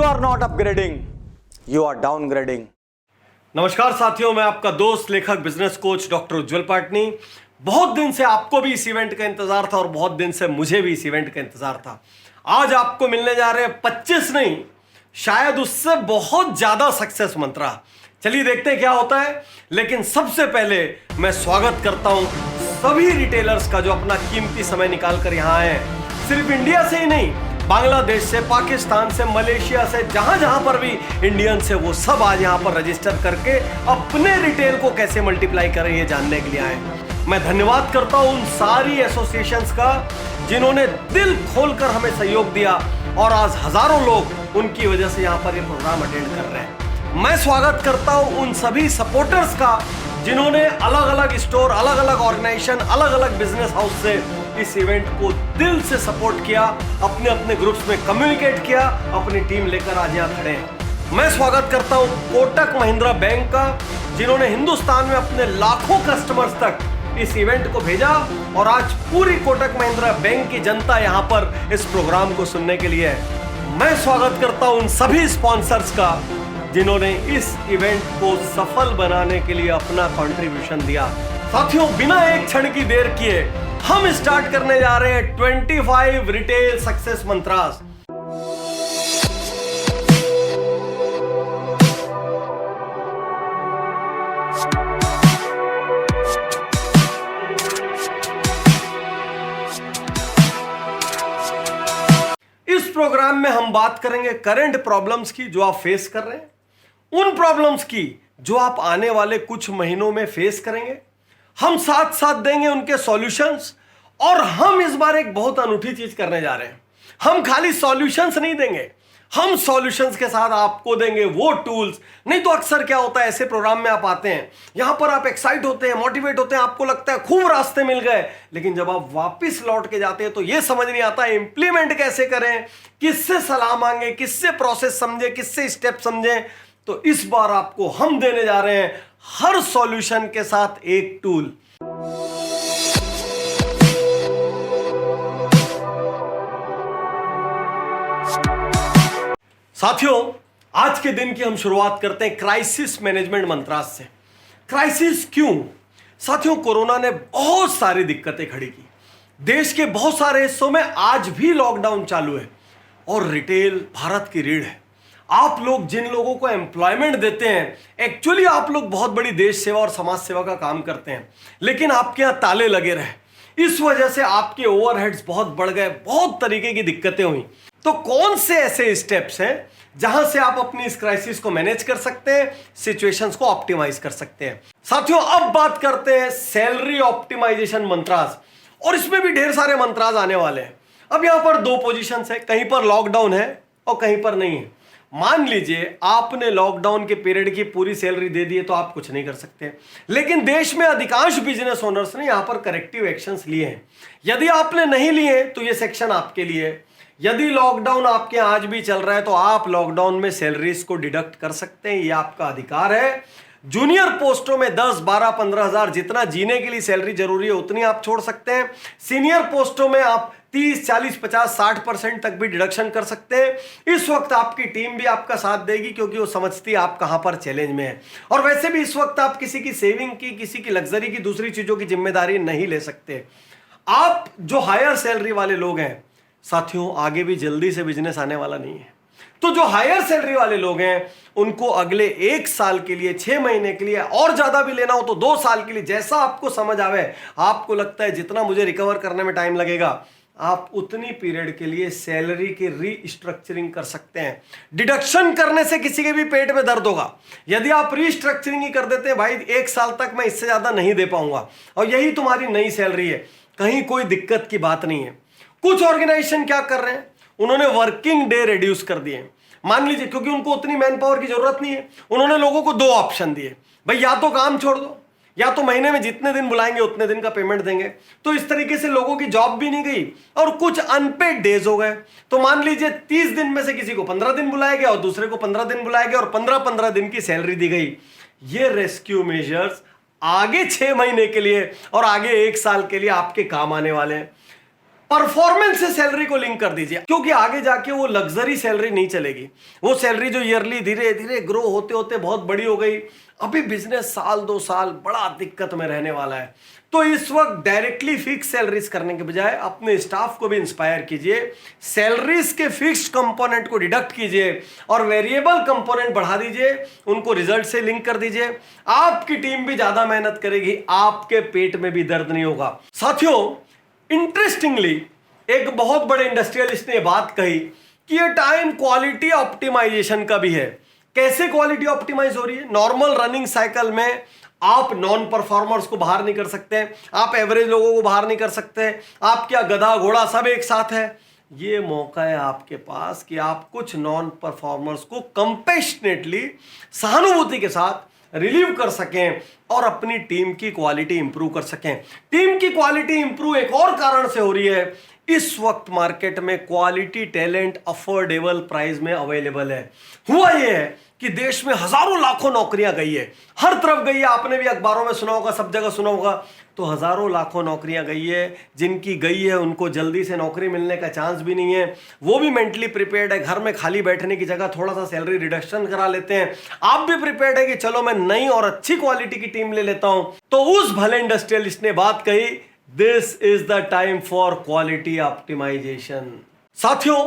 are not upgrading, you are downgrading. नमस्कार साथियों, मैं आपका दोस्त लेखक बिजनेस कोच डॉक्टर उज्जवल पाटनी। बहुत दिन से आपको भी इस इवेंट का इंतजार था और बहुत दिन से मुझे भी इस इवेंट का इंतजार था। आज आपको मिलने जा रहे हैं 25 नहीं, शायद उससे बहुत ज्यादा सक्सेस मंत्रा। चलिए देखते हैं क्या होता है। लेकिन सबसे पहले मैं स्वागत करता हूं सभी रिटेलर्स का जो अपना कीमती समय निकाल कर यहां आए हैं। सिर्फ इंडिया से ही नहीं, बांग्लादेश से, पाकिस्तान से, मलेशिया से, जहां जहां पर भी इंडियन से, वो सब आज यहां पर रजिस्टर करके अपने रिटेल को कैसे मल्टीप्लाई करें ये जानने के लिए आए। मैं धन्यवाद करता हूं उन सारी एसोसिएशंस का जिन्होंने दिल खोलकर हमें सहयोग दिया और आज हजारों लोग उनकी वजह से यहां पर ये प्रोग्राम अटेंड कर रहे हैं। मैं स्वागत करता हूं उन सभी सपोर्टर्स का जिन्होंने अलग अलग स्टोर, अलग अलग ऑर्गेनाइजेशन, अलग अलग बिजनेस हाउस से इस इवेंट को दिल से सपोर्ट किया, अपने अपने ग्रुप्स में कम्युनिकेट किया, अपनी टीम लेकर आज यहाँ खड़े हैं। मैं स्वागत करता हूँ कोटक महिंद्रा बैंक का जिन्होंने हिंदुस्तान में अपने लाखों कस्टमर्स तक इस इवेंट को भेजा और आज पूरी कोटक महिंद्रा बैंक की जनता यहाँ पर इस प्रोग्राम को सुनने के लिए है। मैं स्वागत करता हूँ उन सभी स्पॉन्सर्स का जिन्होंने इस इवेंट को सफल बनाने के लिए अपना कंट्रीब्यूशन दिया। साथियों, बिना एक क्षण की देर किए हम स्टार्ट करने जा रहे हैं 25 रिटेल सक्सेस मंत्रास। इस प्रोग्राम में हम बात करेंगे करंट प्रॉब्लम्स की जो आप फेस कर रहे हैं, उन प्रॉब्लम्स की जो आप आने वाले कुछ महीनों में फेस करेंगे। हम साथ साथ देंगे उनके सॉल्यूशंस और हम इस बार एक बहुत अनूठी चीज करने जा रहे हैं। हम खाली सॉल्यूशंस नहीं देंगे, हम सॉल्यूशंस के साथ आपको देंगे वो टूल्स। नहीं तो अक्सर क्या होता है, ऐसे प्रोग्राम में आप आते हैं, यहां पर आप एक्साइट होते हैं, मोटिवेट होते हैं, आपको लगता है खूब रास्ते मिल गए, लेकिन जब आप वापस लौट के जाते हैं तो यह समझ नहीं आता इंप्लीमेंट कैसे करें, किससे सलाह मांगे, किससे प्रोसेस समझे, किससे स्टेप समझे। तो इस बार आपको हम देने जा रहे हैं हर सॉल्यूशन के साथ एक टूल। साथियों, आज के दिन की हम शुरुआत करते हैं क्राइसिस मैनेजमेंट मंत्रास से। क्राइसिस क्यों? साथियों, कोरोना ने बहुत सारी दिक्कतें खड़ी की। देश के बहुत सारे हिस्सों में आज भी लॉकडाउन चालू है और रिटेल भारत की रीढ़ है। आप लोग जिन लोगों को एम्प्लॉयमेंट देते हैं, एक्चुअली आप लोग बहुत बड़ी देश सेवा और समाज सेवा का काम करते हैं, लेकिन आपके यहां ताले लगे रहे। इस वजह से आपके ओवरहेड्स बहुत बढ़ गए, बहुत तरीके की दिक्कतें हुई। तो कौन से ऐसे स्टेप्स हैं जहां से आप अपनी इस क्राइसिस को मैनेज कर सकते हैं, सिचुएशंस को ऑप्टिमाइज कर सकते हैं? साथियों, अब बात करते हैं सैलरी ऑप्टिमाइजेशन मंत्रास, और इसमें भी ढेर सारे मंत्रास आने वाले हैं। अब यहां पर दो पोजीशंस है, कहीं पर लॉकडाउन है और कहीं पर नहीं है। मान लीजिए आपने लॉकडाउन के पीरियड की पूरी सैलरी दे दी है तो आप कुछ नहीं कर सकते, लेकिन देश में अधिकांश बिजनेस ओनर्स ने यहां पर करेक्टिव एक्शंस लिए हैं। यदि आपने नहीं लिए तो यह सेक्शन आपके लिए है। यदि लॉकडाउन आपके आज भी चल रहा है तो आप लॉकडाउन में सैलरीज को डिडक्ट कर सकते हैं, यह आपका अधिकार है। जूनियर पोस्टों में 10, 12, 15 हजार जितना जीने के लिए सैलरी जरूरी है उतनी आप छोड़ सकते हैं। सीनियर पोस्टों में आप 30, 40, 50, 60% तक भी डिडक्शन कर सकते हैं। इस वक्त आपकी टीम भी आपका साथ देगी क्योंकि वो समझती है आप कहां पर चैलेंज में है। और वैसे भी इस वक्त आप किसी की सेविंग की, किसी की लग्जरी की, दूसरी चीजों की जिम्मेदारी नहीं ले सकते। आप जो हायर सैलरी वाले लोग हैं, साथियों, आगे भी जल्दी से बिजनेस आने वाला नहीं है। तो जो हायर सैलरी वाले लोग हैं उनको अगले 1 साल के लिए, 6 महीने के लिए, और ज्यादा भी लेना हो तो 2 साल के लिए, जैसा आपको समझ आवे, आपको लगता है जितना मुझे रिकवर करने में टाइम लगेगा, आप उतनी पीरियड के लिए सैलरी की रीस्ट्रक्चरिंग कर सकते हैं। डिडक्शन करने से किसी के भी पेट में दर्द होगा। यदि आप रीस्ट्रक्चरिंग ही कर देते हैं, भाई 1 साल तक मैं इससे ज्यादा नहीं दे पाऊंगा, और यही तुम्हारी नई सैलरी है, कहीं कोई दिक्कत की बात नहीं है। कुछ ऑर्गेनाइजेशन क्या कर रहे हैं, उन्होंने वर्किंग डे रिड्यूस कर दिए। मान लीजिए क्योंकि उनको उतनी मैन पावर की जरूरत नहीं है, उन्होंने लोगों को 2 ऑप्शन दिए, भाई या तो काम छोड़ दो या तो महीने में जितने दिन बुलाएंगे उतने दिन का पेमेंट देंगे। तो इस तरीके से लोगों की जॉब भी नहीं गई और कुछ अनपेड डेज हो गए। तो मान लीजिए 30 दिन में से किसी को 15 दिन बुलाया गया और दूसरे को 15 दिन बुलाया गया और 15-15 दिन की सैलरी दी गई। ये रेस्क्यू मेजर्स आगे 6 महीने के लिए और आगे 1 साल के लिए आपके काम आने वाले हैं। परफॉर्मेंस से सैलरी को लिंक कर दीजिए, क्योंकि आगे जाके वो लग्जरी सैलरी नहीं चलेगी। वो सैलरी जो ईयरली धीरे धीरे ग्रो होते होते बहुत बड़ी हो गई, अभी बिजनेस साल 2 साल बड़ा दिक्कत में रहने वाला है। तो इस वक्त डायरेक्टली फिक्स सैलरीज करने के बजाय अपने स्टाफ को भी इंस्पायर कीजिए, सैलरीज के फिक्स्ड कंपोनेंट को डिडक्ट कीजिए और वेरिएबल कंपोनेंट बढ़ा दीजिए, उनको रिजल्ट से लिंक कर दीजिए। आपकी टीम भी ज्यादा मेहनत करेगी, आपके पेट में भी दर्द नहीं होगा। साथियों, इंटरेस्टिंगली एक बहुत बड़े इंडस्ट्रियलिस्ट ने बात कही कि ये टाइम क्वालिटी ऑप्टिमाइजेशन का भी है। कैसे क्वालिटी ऑप्टिमाइज हो रही है? नॉर्मल रनिंग साइकिल में आप नॉन परफॉर्मर्स को बाहर नहीं कर सकते, आप एवरेज लोगों को बाहर नहीं कर सकते, आप क्या गधा घोड़ा सब एक साथ है। ये मौका है आपके पास कि आप कुछ नॉन परफॉर्मर्स को कंपैशनेटली, सहानुभूति के साथ रिलीव कर सकें और अपनी टीम की क्वालिटी इंप्रूव कर सकें। टीम की क्वालिटी इंप्रूव एक और कारण से हो रही है, इस वक्त मार्केट में क्वालिटी टैलेंट अफोर्डेबल प्राइस में अवेलेबल है। हुआ यह है कि देश में हजारों लाखों नौकरियां गई है, हर तरफ गई है, आपने भी अखबारों में सुना होगा, सब जगह सुना होगा। तो हजारों लाखों नौकरियां गई है, जिनकी गई है उनको जल्दी से नौकरी मिलने का चांस भी नहीं है, वो भी मेंटली प्रिपेयर्ड है, घर में खाली बैठने की जगह थोड़ा सा सैलरी रिडक्शन करा लेते हैं। आप भी प्रिपेयर्ड है कि चलो मैं नई और अच्छी क्वालिटी की टीम ले लेता हूं। तो उस भले इंडस्ट्रियलिस्ट ने बात कही, this is the time for quality optimisation. साथियों,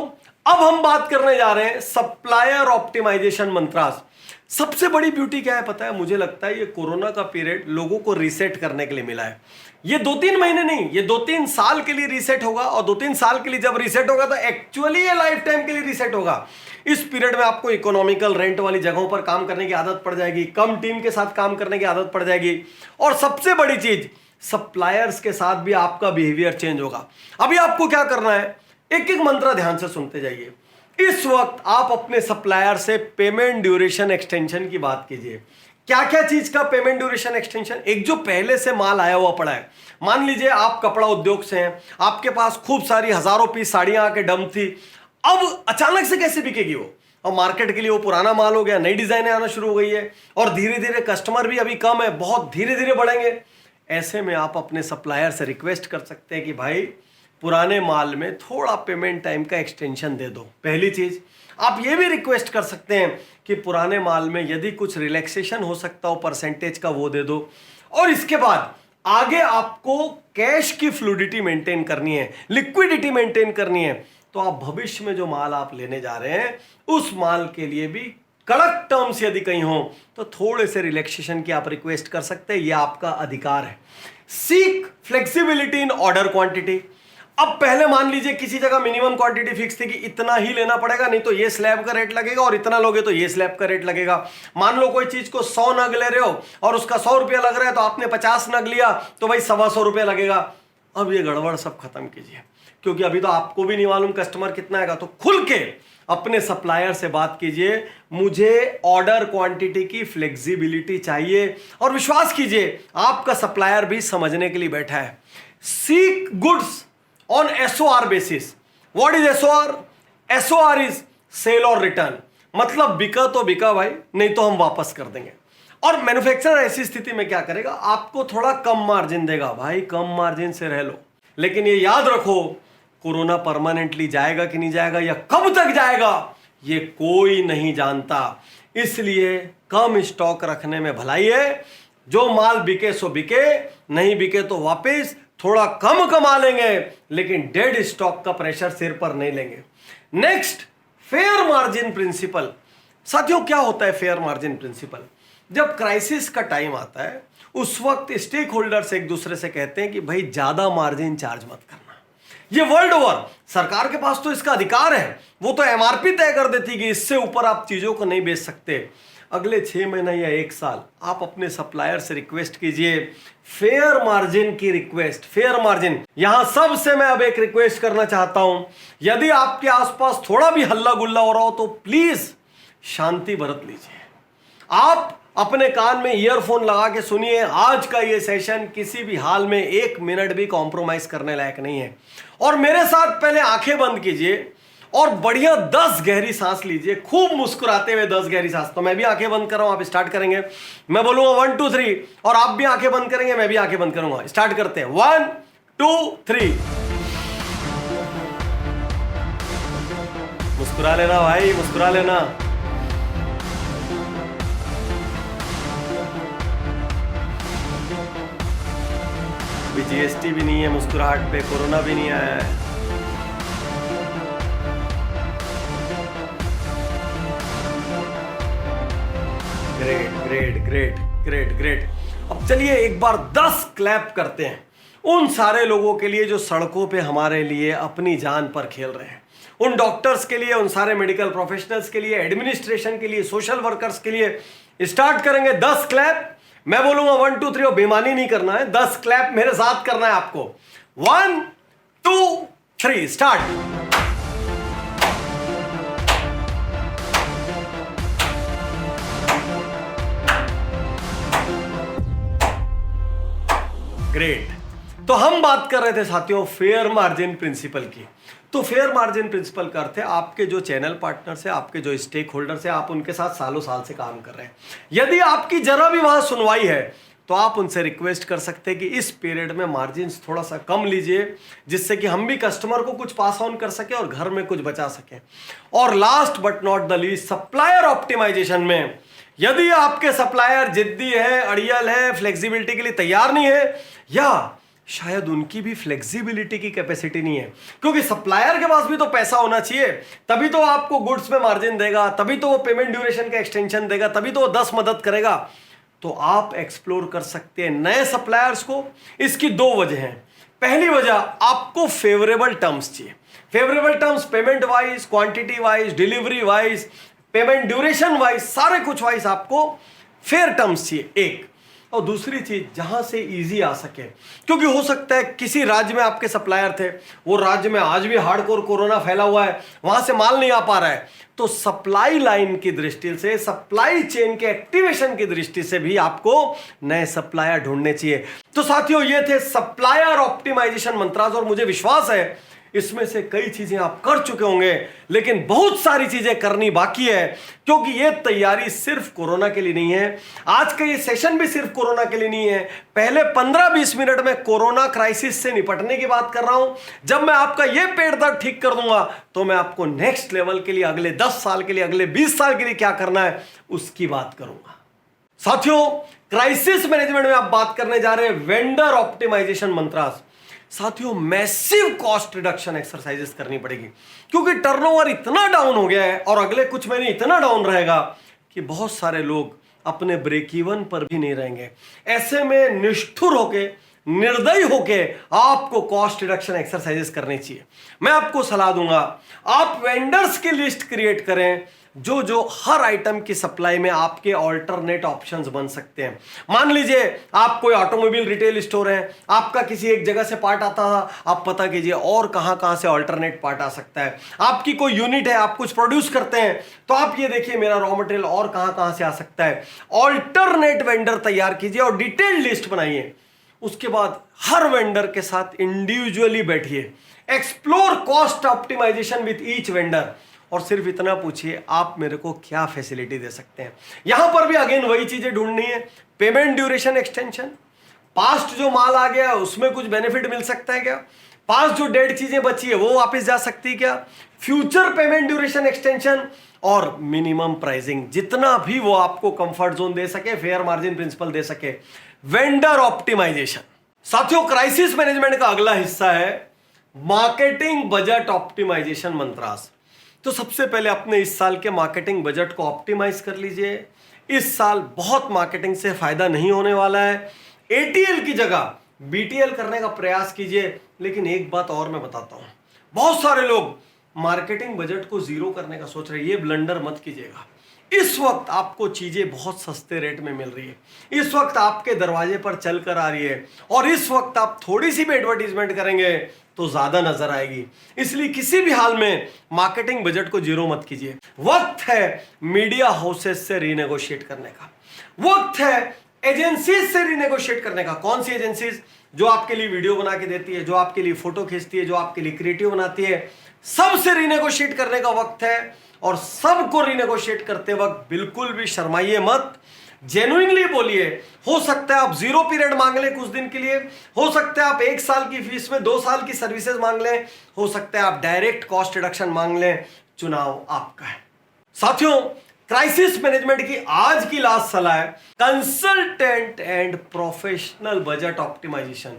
अब हम बात करने जा रहे हैं सप्लायर ऑप्टिमाइजेशन मंत्रास। सबसे बड़ी ब्यूटी क्या है पता है? मुझे लगता है ये कोरोना का पीरियड लोगों को रीसेट करने के लिए मिला है। ये 2-3 महीने नहीं, ये 2-3 साल के लिए रीसेट होगा, और 2-3 साल के लिए जब रीसेट होगा तो एक्चुअली ये लाइफ टाइम के लिए रीसेट होगा। इस पीरियड में आपको इकोनॉमिकल रेंट वाली जगहों पर काम करने की आदत पड़ जाएगी, कम टीम के साथ काम करने की आदत पड़ जाएगी, और सबसे बड़ी चीज सप्लायर्स के साथ भी आपका बिहेवियर चेंज होगा। अभी आपको क्या करना है, एक एक मंत्र ध्यान से सुनते जाइए। इस वक्त आप अपने सप्लायर से पेमेंट ड्यूरेशन एक्सटेंशन की बात कीजिए। क्या क्या चीज का पेमेंट ड्यूरेशन एक्सटेंशन? एक जो पहले से माल आया हुआ पड़ा है, मान लीजिए आप कपड़ा उद्योग से हैं, आपके पास खूब सारी हजारों पीस साड़ियां आके डम थी, अब अचानक से कैसे बिकेगी वो? और मार्केट के लिए वो पुराना माल हो गया, नई डिजाइनें आना शुरू हो गई है, और धीरे धीरे कस्टमर भी अभी कम है, बहुत धीरे धीरे बढ़ेंगे। ऐसे में आप अपने सप्लायर से रिक्वेस्ट कर सकते हैं कि भाई पुराने माल में थोड़ा पेमेंट टाइम का एक्सटेंशन दे दो। पहली चीज, आप ये भी रिक्वेस्ट कर सकते हैं कि पुराने माल में यदि कुछ रिलैक्सेशन हो सकता हो परसेंटेज का, वो दे दो। और इसके बाद आगे आपको कैश की फ्लूइडिटी मेंटेन करनी है, लिक्विडिटी मेंटेन करनी है, तो आप भविष्य में जो माल आप लेने जा रहे हैं उस माल के लिए भी कड़क टर्म्स यदि कहीं हो तो थोड़े से रिलैक्सेशन की आप रिक्वेस्ट कर सकते हैं, यह आपका अधिकार है। Seek flexibility in order quantity. अब पहले मान लीजिए किसी जगह मिनिमम क्वांटिटी फिक्स थी कि इतना ही लेना पड़ेगा, नहीं तो ये स्लैब का रेट लगेगा, और इतना लोगे तो ये स्लैब का रेट लगेगा। मान लो कोई चीज को 100 नग ले रहे हो और उसका 100 रुपया लग रहा है, तो आपने 50 नग लिया तो भाई 125 रुपया लगेगा। अब ये गड़बड़ सब खत्म कीजिए, क्योंकि अभी तो आपको भी नहीं मालूम कस्टमर कितना आएगा। तो खुल के अपने सप्लायर से बात कीजिए, मुझे ऑर्डर क्वांटिटी की फ्लेक्सिबिलिटी चाहिए, और विश्वास कीजिए आपका सप्लायर भी समझने के लिए बैठा है। Seek goods on SOR basis. What is SOR? SOR is sale or return, मतलब बिका तो बिका भाई, नहीं तो हम वापस कर देंगे। और मैन्युफैक्चरर ऐसी स्थिति में क्या करेगा, आपको थोड़ा कम मार्जिन देगा, भाई कम मार्जिन से रह लो। लेकिन ये याद रखो, कोरोना परमानेंटली जाएगा कि नहीं जाएगा, या कब तक जाएगा, ये कोई नहीं जानता। इसलिए कम स्टॉक रखने में भलाई है। जो माल बिके सो बिके, नहीं बिके तो वापस, थोड़ा कम कमा लेंगे लेकिन डेड स्टॉक का प्रेशर सिर पर नहीं लेंगे। Next, fair margin principle. साथियों, क्या होता है फेयर मार्जिन प्रिंसिपल? जब क्राइसिस का टाइम आता है उस वक्त स्टेक होल्डर्स एक दूसरे से कहते हैं कि भाई ज्यादा मार्जिन चार्ज मत करना। ये वर्ल्ड ओवर सरकार के पास तो इसका अधिकार है, वो तो MRP तय कर देती कि इससे ऊपर आप चीजों को नहीं बेच सकते। अगले 6 महीने या 1 साल आप अपने सप्लायर से रिक्वेस्ट कीजिए फेयर मार्जिन की रिक्वेस्ट। फेयर मार्जिन, यहां सबसे मैं अब एक रिक्वेस्ट करना चाहता हूं, यदि आपके आसपास थोड़ा भी हल्ला गुल्ला हो रहा हो तो प्लीज शांति बरत लीजिए। आप अपने कान में ईयरफोन लगा के सुनिए। आज का ये सेशन किसी भी हाल में 1 मिनट भी कॉम्प्रोमाइज करने लायक नहीं है। और मेरे साथ पहले आंखें बंद कीजिए और बढ़िया 10 गहरी सांस लीजिए, खूब मुस्कुराते हुए 10 गहरी सांस। तो मैं भी आंखें बंद कर रहा हूं, आप स्टार्ट करेंगे। मैं बोलूंगा 1 2 3 और आप भी आंखें बंद करेंगे, मैं भी आंखें बंद करूंगा। स्टार्ट करते हैं, 1 2 3। मुस्कुरा लेना भाई, मुस्कुरा लेना। अभी जीएसटी भी नहीं है मुस्कुराहट पे, कोरोना भी नहीं आया है। Great great great great great. अब चलिए एक बार 10 क्लैप करते हैं उन सारे लोगों के लिए जो सड़कों पे हमारे लिए अपनी जान पर खेल रहे हैं, उन डॉक्टर्स के लिए, उन सारे मेडिकल प्रोफेशनल्स के लिए, एडमिनिस्ट्रेशन के लिए, सोशल वर्कर्स के लिए। स्टार्ट करेंगे 10 क्लैप। मैं बोलूंगा 1 2 3 और बेईमानी नहीं करना है, 10 क्लैप मेरे साथ करना है आपको। 1 2 3 स्टार्ट। ग्रेट। तो हम बात कर रहे थे साथियों फेयर मार्जिन प्रिंसिपल की। तो फेयर मार्जिन प्रिंसिपल का अर्थ है आपके जो चैनल पार्टनर्स है, आपके जो स्टेक होल्डर्स है, आप उनके साथ सालों साल से काम कर रहे हैं। यदि आपकी जरा भी वहां सुनवाई है तो आप उनसे रिक्वेस्ट कर सकते हैं कि इस पीरियड में मार्जिन थोड़ा सा कम लीजिए, जिससे कि हम भी कस्टमर को कुछ पास ऑन कर सके और घर में कुछ बचा सके। और last but not the least, supplier optimisation में यदि आपके सप्लायर जिद्दी है, अड़ियल है, फ्लेक्सिबिलिटी के लिए तैयार नहीं है, या शायद उनकी भी फ्लेक्सिबिलिटी की कैपेसिटी नहीं है, क्योंकि सप्लायर के पास भी तो पैसा होना चाहिए, तभी तो आपको गुड्स में मार्जिन देगा, तभी तो वो पेमेंट ड्यूरेशन का एक्सटेंशन देगा, तभी तो वो 10 मदद करेगा। तो आप एक्सप्लोर कर सकते हैं नए सप्लायर्स को। इसकी 2 वजह हैं। पहली वजह, आपको फेवरेबल टर्म्स चाहिए। Favourable terms payment wise, quantity wise, delivery wise, payment duration wise, सारे कुछ वाइज आपको फेयर टर्म्स चाहिए एक। और दूसरी चीज, जहां से इजी आ सके, क्योंकि हो सकता है किसी राज्य में आपके सप्लायर थे, वो राज्य में आज भी हार्डकोर कोरोना फैला हुआ है, वहां से माल नहीं आ पा रहा है। तो सप्लाई लाइन की दृष्टि से, सप्लाई चेन के एक्टिवेशन की दृष्टि से भी आपको नए सप्लायर ढूंढने चाहिए। तो साथियों, ये थे सप्लायर ऑप्टिमाइजेशन मंत्रास, और मुझे विश्वास है इसमें से कई चीजें आप कर चुके होंगे, लेकिन बहुत सारी चीजें करनी बाकी है, क्योंकि ये तैयारी सिर्फ कोरोना के लिए नहीं है। आज का ये सेशन भी सिर्फ कोरोना के लिए नहीं है। पहले 15-20 मिनट में कोरोना क्राइसिस से निपटने की बात कर रहा हूं। जब मैं आपका ये पेट दर्द ठीक कर दूंगा तो मैं आपको नेक्स्ट लेवल के लिए, अगले 10 साल के लिए, अगले 20 साल के लिए क्या करना है उसकी बात करूंगा। साथियों, क्राइसिस मैनेजमेंट में आप बात करने जा रहे हैं वेंडर ऑप्टिमाइजेशन मंत्रास। साथियों, मैसिव कॉस्ट रिडक्शन एक्सरसाइजेस करनी पड़ेगी, क्योंकि टर्नओवर इतना डाउन हो गया है और अगले कुछ महीने इतना डाउन रहेगा कि बहुत सारे लोग अपने ब्रेक इवन पर भी नहीं रहेंगे। ऐसे में निष्ठुर होके, निर्दयी होके आपको कॉस्ट रिडक्शन एक्सरसाइजेस करनी चाहिए। मैं आपको सलाह दूंगा, आप वेंडर्स की लिस्ट क्रिएट करें जो जो हर आइटम की सप्लाई में आपके ऑल्टरनेट ऑप्शंस बन सकते हैं। मान लीजिए आप कोई ऑटोमोबाइल रिटेल स्टोर है, आपका किसी एक जगह से पार्ट आता था, आप पता कीजिए और कहां से ऑल्टरनेट पार्ट आ सकता है। आपकी कोई यूनिट है, आप कुछ प्रोड्यूस करते हैं, तो आप ये देखिए मेरा रॉ मटेरियल और कहां से आ सकता है। ऑल्टरनेट वेंडर तैयार कीजिए और डिटेल्ड लिस्ट बनाइए। उसके बाद हर वेंडर के साथ इंडिविजुअली बैठिए, explore cost optimisation with each vendor, और सिर्फ इतना पूछिए आप मेरे को क्या फैसिलिटी दे सकते हैं। यहां पर भी अगेन वही चीजें ढूंढनी है, पेमेंट ड्यूरेशन एक्सटेंशन, पास्ट जो माल आ गया उसमें कुछ बेनिफिट मिल सकता है क्या, पास्ट जो डेड चीजें बची है वो वापस जा सकती है क्या, फ्यूचर पेमेंट ड्यूरेशन एक्सटेंशन, और मिनिमम प्राइसिंग, जितना भी वो आपको कंफर्ट जोन दे सके, फेयर मार्जिन प्रिंसिपल दे सके। Vendor optimisation. साथियों, क्राइसिस मैनेजमेंट का अगला हिस्सा है मार्केटिंग बजट ऑप्टिमाइजेशन मंत्रास। तो सबसे पहले अपने इस साल के मार्केटिंग बजट को ऑप्टिमाइज कर लीजिए। इस साल बहुत मार्केटिंग से फायदा नहीं होने वाला है। एटीएल की जगह बीटीएल करने का प्रयास कीजिए। लेकिन एक बात और मैं बताता हूं, बहुत सारे लोग मार्केटिंग बजट को जीरो करने का सोच रहे हैं। ये ब्लंडर मत कीजिएगा। इस वक्त आपको चीजें बहुत सस्ते रेट में मिल रही है, इस वक्त आपके दरवाजे पर चल कर आ रही है, और इस वक्त आप थोड़ी सी भी एडवर्टीजमेंट करेंगे तो ज्यादा नजर आएगी। इसलिए किसी भी हाल में मार्केटिंग बजट को जीरो मत कीजिए। वक्त है मीडिया हाउसेस से रीनेगोशिएट करने का, वक्त है एजेंसीज से रीनेगोशिएट करने का। कौन सी एजेंसीज? जो आपके लिए वीडियो बना के देती है, जो आपके लिए फोटो खींचती है, जो आपके लिए क्रिएटिव बनाती है, सबसे रीनेगोशिएट करने का वक्त है। और सबको रीनेगोशिएट करते वक्त बिल्कुल भी शर्माइए मत, जेन्युइनली बोलिए। हो सकता है आप 0 पीरियड मांग लें कुछ दिन के लिए, हो सकता है आप 1 साल की फीस में 2 साल की सर्विसेज मांग लें, हो सकता है आप डायरेक्ट कॉस्ट रिडक्शन मांग लें। चुनाव आपका है। साथियों, क्राइसिस मैनेजमेंट की आज की लास्ट सलाह है consultant and professional budget optimisation.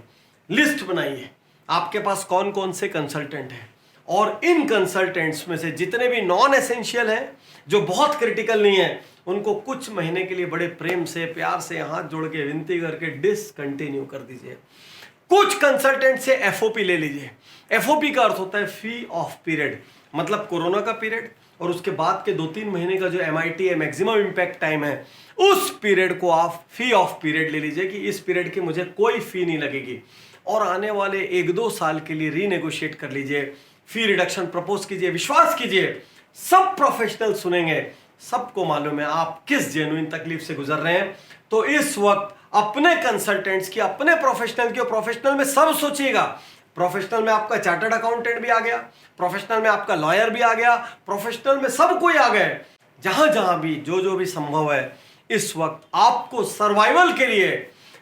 List बनाइए आपके पास कौन कौन से कंसल्टेंट हैं और इन कंसल्टेंट्स में से जितने भी नॉन एसेंशियल हैं, जो बहुत क्रिटिकल नहीं है, उनको कुछ महीने के लिए बड़े प्रेम से प्यार से हाथ जोड़ के विनती करके डिसकंटिन्यू कर दीजिए। कुछ कंसल्टेंट से एफओपी ले लीजिए। एफओपी का अर्थ होता है फी ऑफ पीरियड, मतलब कोरोना का पीरियड और उसके बाद के 2-3 महीने का जो MIT है, मैक्सिमम इंपैक्ट टाइम है, उस पीरियड को आप फी ऑफ पीरियड ले लीजिए कि इस पीरियड की मुझे कोई फी नहीं लगेगी और आने वाले 1-2 साल के लिए रीनेगोशिएट कर लीजिए, फी रिडक्शन प्रपोज कीजिए। विश्वास कीजिए सब प्रोफेशनल सुनेंगे, सबको मालूम है आप किस जेन्युइन तकलीफ से गुजर रहे हैं। तो इस वक्त अपने कंसल्टेंट्स की, अपने प्रोफेशनल की, और प्रोफेशनल में सब सोचिएगा। प्रोफेशनल में आपका चार्टर्ड अकाउंटेंट भी आ गया, प्रोफेशनल में आपका लॉयर भी आ गया, प्रोफेशनल में सब कोई आ गए। जहां जहां भी जो भी संभव है, इस वक्त आपको सर्वाइवल के लिए,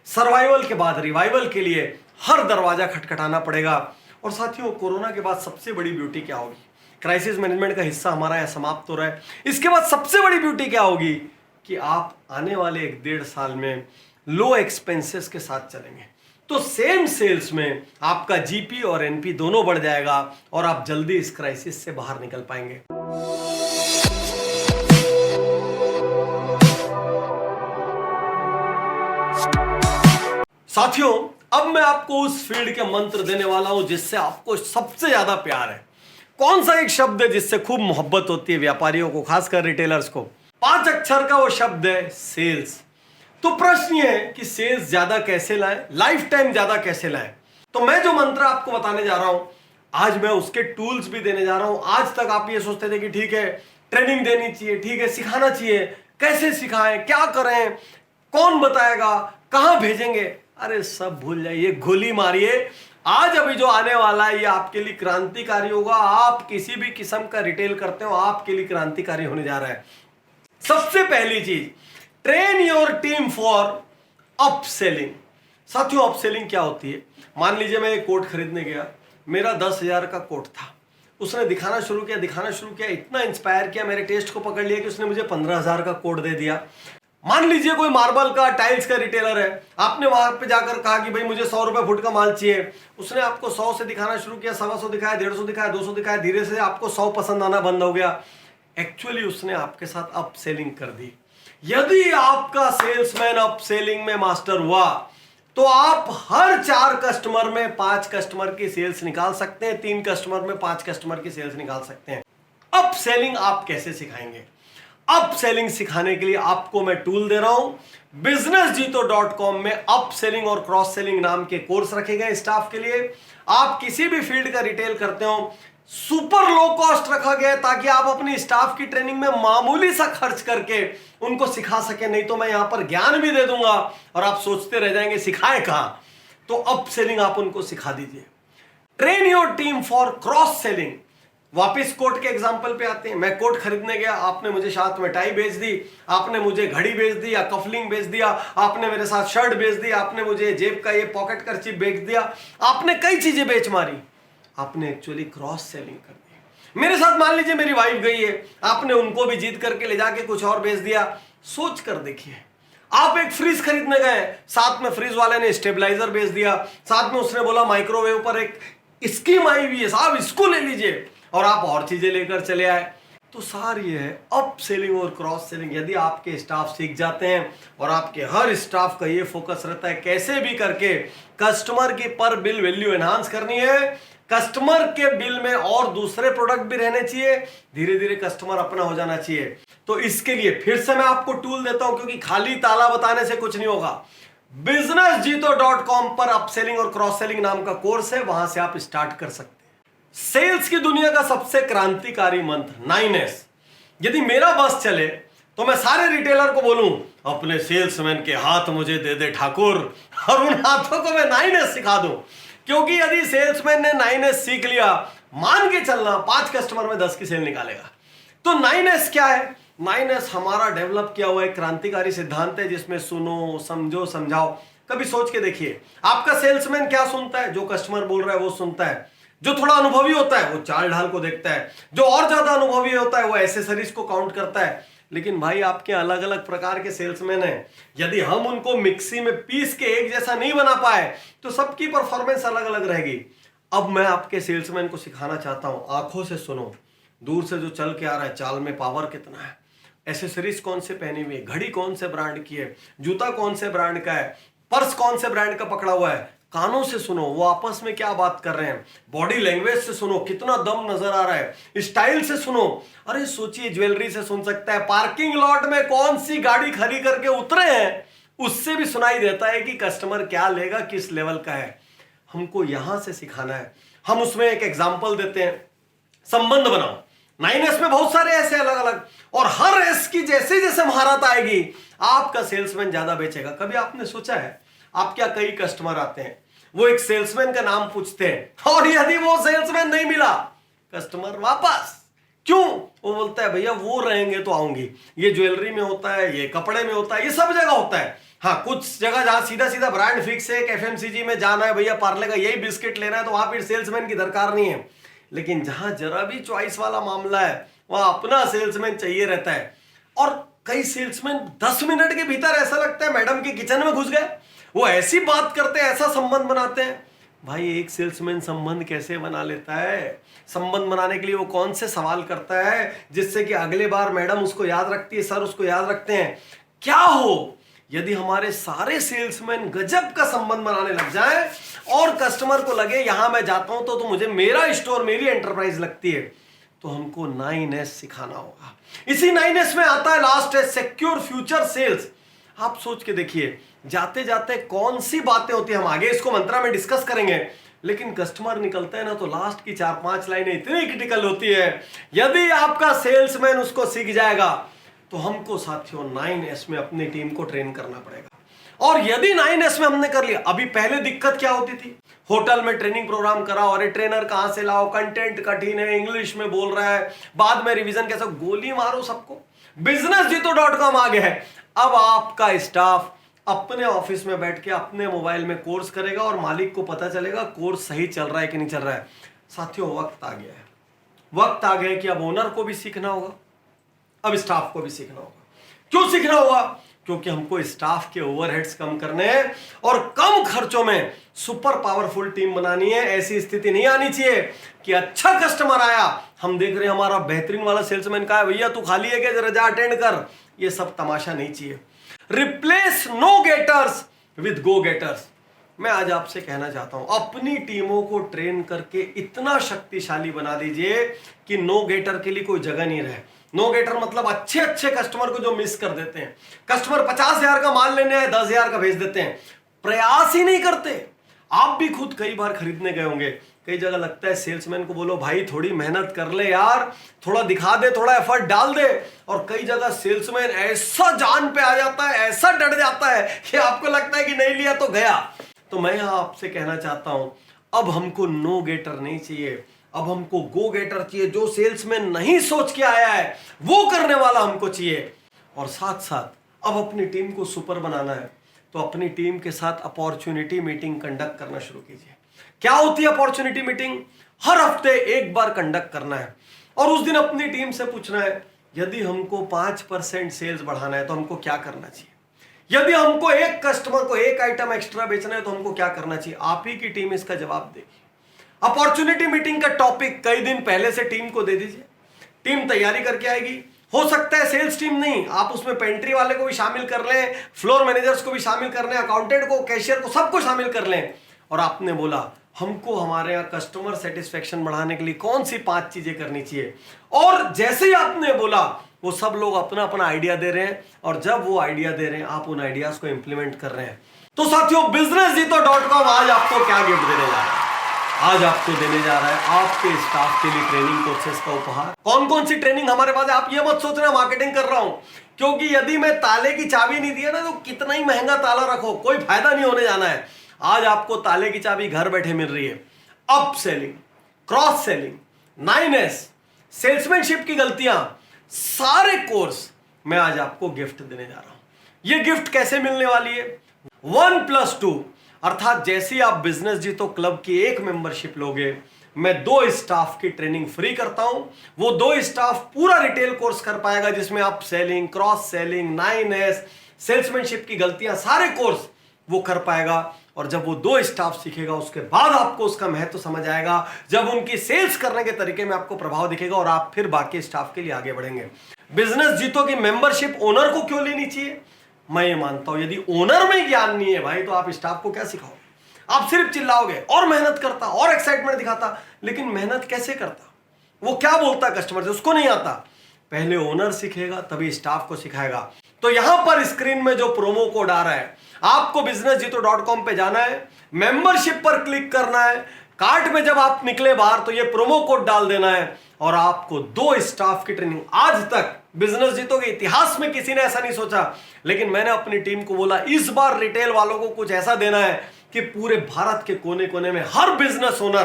सर्वाइवल के बाद रिवाइवल के लिए हर दरवाजा खटखटाना पड़ेगा। और साथियों, कोरोना के बाद सबसे बड़ी ब्यूटी क्या होगी? क्राइसिस मैनेजमेंट का हिस्सा हमारा यहां समाप्त हो रहा है। इसके बाद सबसे बड़ी ब्यूटी क्या होगी कि आप आने वाले 1-1.5 साल में लो एक्सपेंसेस के साथ चलेंगे। तो सेम सेल्स में आपका जीपी और एनपी दोनों बढ़ जाएगा और आप जल्दी इस क्राइसिस से बाहर निकल पाएंगे। साथियों, अब मैं आपको उस फील्ड के मंत्र देने वाला हूं जिससे आपको सबसे ज्यादा प्यार है। कौन सा एक शब्द है जिससे खूब मोहब्बत होती है व्यापारियों को, खासकर रिटेलर्स को? 5 अक्षर का वो शब्द है सेल्स। तो प्रश्न ये है कि सेल्स ज्यादा कैसे लाएं, लाइफ टाइम ज्यादा कैसे लाएं? तो मैं जो मंत्र आपको बताने जा रहा हूं, आज मैं उसके टूल्स भी देने जा रहा हूं। आज तक आप ये सोचते थे कि ठीक है ट्रेनिंग देनी चाहिए, ठीक है सिखाना चाहिए, कैसे सिखाएं, क्या करें, कौन बताएगा, कहां भेजेंगे? अरे सब भूल जाइए, गोली मारिए। आज अभी जो आने वाला है ये आपके लिए क्रांतिकारी होगा। आप किसी भी किस्म का रिटेल करते हो, आपके लिए क्रांतिकारी होने जा रहा है। सबसे पहली चीज, train your team for upselling. साथियों, अपसेलिंग क्या होती है? मान लीजिए मैं एक कोट खरीदने गया, मेरा 10,000 का कोट था, उसने दिखाना शुरू किया, इतना इंस्पायर किया, मेरे टेस्ट को पकड़ लिया कि उसने मुझे 15,000 का कोट दे दिया। मान लीजिए कोई मार्बल का, टाइल्स का रिटेलर है, आपने वहां पे जाकर कहा कि भाई मुझे 100 रुपए फुट का माल चाहिए, उसने आपको 100 से दिखाना शुरू किया, 125 दिखाया, 150 दिखाया, 200 दिखाया, धीरे से आपको 100 पसंद आना बंद हो गया। एक्चुअली उसने आपके साथ अप सेलिंग कर दी। यदि आपका सेल्समैन अप सेलिंग में मास्टर हुआ तो आप हर 4 कस्टमर में 5 कस्टमर की सेल्स निकाल सकते हैं, 3 कस्टमर में 5 कस्टमर की सेल्स निकाल सकते हैं। अप सेलिंग आप कैसे सिखाएंगे? अप सेलिंग सिखाने के लिए आपको मैं टूल दे रहा हूं। businessjito.com में अप सेलिंग और क्रॉस सेलिंग नाम के कोर्स रखे गए स्टाफ के लिए। आप किसी भी फील्ड का रिटेल करते हो, सुपर लो कॉस्ट रखा गया है ताकि आप अपनी स्टाफ की ट्रेनिंग में मामूली सा खर्च करके उनको सिखा सके। नहीं तो मैं यहां पर ज्ञान भी दे दूंगा और आप सोचते रह जाएंगे सिखाएं कहां। तो अप सेलिंग आप उनको सिखा दीजिए। Train your team for cross selling. वापिस कोट के एग्जाम्पल पे आते हैं। मैं कोट खरीदने गया, आपने मुझे साथ में टाई बेच दी, आपने मुझे घड़ी बेच दी या कफलिंग बेच दिया, आपने मेरे साथ शर्ट बेच दी, आपने मुझे जेब का ये पॉकेट कर्ची बेच दिया, आपने कई चीजें बेच मारी। आपने एक्चुअली क्रॉस सेलिंग कर दी। मेरे साथ मान लीजिए मेरी वाइफ गई है, आपने उनको भी जीत करके ले जाके कुछ और बेच दिया। सोच कर देखिए, आप एक फ्रिज खरीदने गए, साथ में फ्रिज वाले ने स्टेबलाइजर बेच दिया, साथ में उसने बोला माइक्रोवेव पर एक स्कीम आई हुई है साहब इसको ले लीजिए, और आप और चीजें लेकर चले आए। तो सारी है अप सेलिंग और क्रॉस सेलिंग। यदि आपके स्टाफ सीख जाते हैं और आपके हर स्टाफ का ये फोकस रहता है कैसे भी करके कस्टमर की पर बिल वैल्यू एनहांस करनी है, कस्टमर के बिल में और दूसरे प्रोडक्ट भी रहने चाहिए, धीरे धीरे कस्टमर अपना हो जाना चाहिए। तो इसके लिए फिर से मैं आपको टूल देता हूं, क्योंकि खाली ताला बताने से कुछ नहीं होगा। businessjito.com पर अपसेलिंग और क्रॉस सेलिंग नाम का कोर्स है, वहां से आप स्टार्ट कर सकते हैं। सेल्स की दुनिया का सबसे क्रांतिकारी मंत्र 9S। यदि मेरा बस चले तो मैं सारे रिटेलर को बोलूं अपने सेल्समैन के हाथ मुझे दे दे ठाकुर, और उन हाथों को मैं 9S सिखा दूं। क्योंकि यदि सेल्समैन ने 9S सीख लिया, मान के चलना 5 कस्टमर में 10 की सेल निकालेगा। तो 9S क्या है? 9S हमारा डेवलप किया हुआ एक क्रांतिकारी सिद्धांत है जिसमें सुनो, समझो, समझाओ। कभी सोच के देखिए, आपका सेल्समैन क्या सुनता है? जो कस्टमर बोल रहा है वो सुनता है। जो थोड़ा अनुभवी होता है वो चाल ढाल को देखता है, जो और ज्यादा अनुभवी होता है वो एसेसरीज को काउंट करता है। लेकिन भाई आपके अलग अलग प्रकार के सेल्समैन हैं, यदि हम उनको मिक्सी में पीस के एक जैसा नहीं बना पाए तो सबकी परफॉर्मेंस अलग अलग रहेगी। अब मैं आपके सेल्समैन को सिखाना चाहता हूं, आंखों से सुनो, दूर से जो चल के आ रहा है चाल में पावर कितना है, एसेसरीज कौन से पहनी हुई है, घड़ी कौन से ब्रांड की है, जूता कौन से ब्रांड का है, पर्स कौन से ब्रांड का पकड़ा हुआ है। कानों से सुनो वो आपस में क्या बात कर रहे हैं, बॉडी लैंग्वेज से सुनो कितना दम नजर आ रहा है, स्टाइल से सुनो, अरे सोचिए ज्वेलरी से सुन सकता है, पार्किंग लॉट में कौन सी गाड़ी खड़ी करके उतरे हैं उससे भी सुनाई देता है कि कस्टमर क्या लेगा, किस लेवल का है। हमको यहां से सिखाना है। हम उसमें एक एग्जाम्पल देते हैं, संबंध बनाओ। 9S में बहुत सारे ऐसे अलग अलग, और हर एस की जैसे जैसे महारत आएगी आपका सेल्समैन ज्यादा बेचेगा। कभी आपने सोचा है, आप क्या कई कस्टमर आते हैं, वो एक सेल्समैन का नाम पूछते हैं और यदि वो सेल्समैन नहीं मिला कस्टमर वापस, क्यों? वो बोलता है भैया वो रहेंगे तो आऊंगी। ये ज्वेलरी में होता है, ये कपड़े में होता है, ये सब जगह होता है। हाँ, कुछ जगह जहां सीधा सीधा ब्रांड फिक्स है, एफएमसीजी में जाना है, भैया पार्ले का यही बिस्किट लेना है, तो वहां फिर सेल्समैन की दरकार नहीं है। लेकिन जहां जरा भी चॉइस वाला मामला है वहां अपना सेल्समैन चाहिए रहता है। और कई सेल्समैन 10 मिनट के भीतर ऐसा लगता है मैडम के किचन में घुस गए, वो ऐसी बात करते हैं, ऐसा संबंध बनाते हैं। भाई एक सेल्समैन संबंध कैसे बना लेता है? संबंध बनाने के लिए वो कौन से सवाल करता है जिससे कि अगले बार मैडम उसको याद रखती है, सर उसको याद रखते हैं। क्या हो यदि हमारे सारे सेल्समैन गजब का संबंध बनाने लग जाए और कस्टमर को लगे यहां मैं जाता हूं तो मुझे मेरा स्टोर, मेरी एंटरप्राइज लगती है। तो हमको 9S सिखाना होगा। इसी 9S में आता है लास्ट है सिक्योर फ्यूचर सेल्स। आप सोच के देखिए, जाते जाते कौन सी बातें होती है, हम आगे इसको मंत्रा में डिस्कस करेंगे, लेकिन कस्टमर निकलता है ना तो लास्ट की 4-5 लाइनें इतनी क्रिटिकल होती है। यदि आपका सेल्समैन उसको सीख जाएगा तो हमको साथियों 9S में अपनी टीम को ट्रेन करना पड़ेगा। और यदि 9S में हमने कर लिया, अभी पहले दिक्कत क्या होती थी, होटल में ट्रेनिंग प्रोग्राम कराओ, अरे ट्रेनर कहां से लाओ, कंटेंट कठिन है, इंग्लिश में बोल रहा है, बाद में रिवीजन कैसा, गोली मारो सबको। businessjito.com आ गया है। अब आपका स्टाफ अपने ऑफिस में बैठ के अपने मोबाइल में कोर्स करेगा और मालिक को पता चलेगा कोर्स सही चल रहा है कि नहीं चल रहा है। साथियों वक्त आ गया है, वक्त आ गया कि अब ओनर को भी सीखना होगा, अब स्टाफ को भी सीखना होगा। क्यों सीखना होगा? क्योंकि हमको स्टाफ के ओवरहेड्स कम करने हैं और कम खर्चों में सुपर पावरफुल टीम बनानी है। ऐसी स्थिति नहीं आनी चाहिए कि अच्छा कस्टमर आया, हम देख रहे हैं हमारा बेहतरीन वाला सेल्समैन का है, भैया तू खाली है क्या, जरा जा अटेंड कर। ये सब तमाशा नहीं चाहिए। Replace no getters with go getters. मैं आज आपसे कहना चाहता हूं, अपनी टीमों को ट्रेन करके इतना शक्तिशाली बना दीजिए कि नो गेटर के लिए कोई जगह नहीं रहे। नो गेटर मतलब अच्छे अच्छे कस्टमर को जो मिस कर देते हैं। कस्टमर 50,000 का माल लेने आए 10,000 का भेज देते हैं, प्रयास ही नहीं करते। आप भी खुद कई बार खरीदने गए होंगे, कई जगह लगता है सेल्समैन को बोलो भाई थोड़ी मेहनत कर ले यार, थोड़ा दिखा दे, थोड़ा एफर्ट डाल दे, और कई जगह सेल्समैन ऐसा जान पे आ जाता है, ऐसा डट जाता है कि आपको लगता है कि नहीं लिया तो गया। तो मैं यहां आपसे कहना चाहता हूं, अब हमको नो गेटर नहीं चाहिए, अब हमको गो गेटर चाहिए। जो सेल्समैन नहीं सोच के आया है वो करने वाला हमको चाहिए। और साथ साथ अब अपनी टीम को सुपर बनाना है तो अपनी टीम के साथ अपॉर्चुनिटी मीटिंग कंडक्ट करना शुरू कीजिए। क्या होती है अपॉर्चुनिटी मीटिंग? हर हफ्ते एक बार कंडक्ट करना है और उस दिन अपनी टीम से पूछना है, यदि हमको 5% सेल्स बढ़ाना है तो हमको क्या करना चाहिए, यदि हमको एक कस्टमर को एक आइटम एक्स्ट्रा बेचना है तो हमको क्या करना चाहिए। आप ही की टीम इसका जवाब देगी। अपॉर्चुनिटी मीटिंग का टॉपिक कई दिन पहले से टीम को दे दीजिए, टीम तैयारी करके आएगी। हो सकता है सेल्स टीम नहीं, आप उसमें पेंट्री वाले को भी शामिल कर लें, फ्लोर मैनेजर्स को भी शामिल कर लें, अकाउंटेंट को, कैशियर को, सबको शामिल कर लें। और आपने बोला हमको हमारे यहाँ कस्टमर सेटिस्फेक्शन बढ़ाने के लिए कौन सी 5 चीजें करनी चाहिए, और जैसे ही आपने बोला वो सब लोग अपना अपना आइडिया दे रहे हैं, और जब वो आइडिया दे रहे हैं आप उन आइडियाज को इंप्लीमेंट कर रहे हैं। तो साथियों businessjito.com आज आपको क्या गिफ्ट देने जा रहा है? आज आपको देने जा रहा है आपके स्टाफ के लिए ट्रेनिंग कोर्सेज का उपहार। कौन कौन सी ट्रेनिंग हमारे पास है? आप ये मत सोचना मार्केटिंग कर रहा हूं, क्योंकि यदि मैं ताले की चाबी नहीं दिया ना तो कितना ही महंगा ताला रखो कोई फायदा नहीं होने जाना है। आज आपको ताले की चाबी घर बैठे मिल रही है। Up selling, cross selling, 9S, salesmanship की गलतियां, सारे कोर्स मैं आज आपको गिफ्ट देने जा रहा हूं। ये गिफ्ट कैसे मिलने वाली है? 1+2, अर्थात जैसे आप बिजनेस जीतो क्लब की एक मेंबरशिप लोगे, मैं 2 स्टाफ की ट्रेनिंग फ्री करता हूं। वो 2 स्टाफ पूरा रिटेल कोर्स कर पाएगा जिसमें आप selling, cross selling, 9S, salesmanship की गलतियां, सारे कोर्स वो कर पाएगा। और जब वो 2 स्टाफ सीखेगा उसके बाद आपको उसका महत्व समझ आएगा, जब उनकी सेल्स करने के तरीके में आपको प्रभाव दिखेगा और आप फिर बाकी स्टाफ के लिए आगे बढ़ेंगे। बिजनेस जीतोगी मेंबरशिप ओनर को क्यों लेनी चाहिए? मैं ये मानता हूं यदि ओनर में ज्ञान नहीं है भाई तो आप स्टाफ को क्या सिखाओगे? आप सिर्फ चिल्लाओगे और मेहनत करता और एक्साइटमेंट दिखाता, लेकिन मेहनत कैसे करता, वो क्या बोलता कस्टमर से, उसको नहीं आता। पहले ओनर सीखेगा तभी स्टाफ को सिखाएगा। तो यहां पर स्क्रीन में जो प्रोमो कोड आ रहा है, आपको businessjito.com पे जाना है, मेंबरशिप पर क्लिक करना है, कार्ट में जब आप निकले बाहर तो ये प्रोमो कोड डाल देना है और आपको 2 स्टाफ की ट्रेनिंग। आज तक बिजनेस जीतो के इतिहास में किसी ने ऐसा नहीं सोचा, लेकिन मैंने अपनी टीम को बोला इस बार रिटेल वालों को कुछ ऐसा देना है कि पूरे भारत के कोने कोने में हर बिजनेस ओनर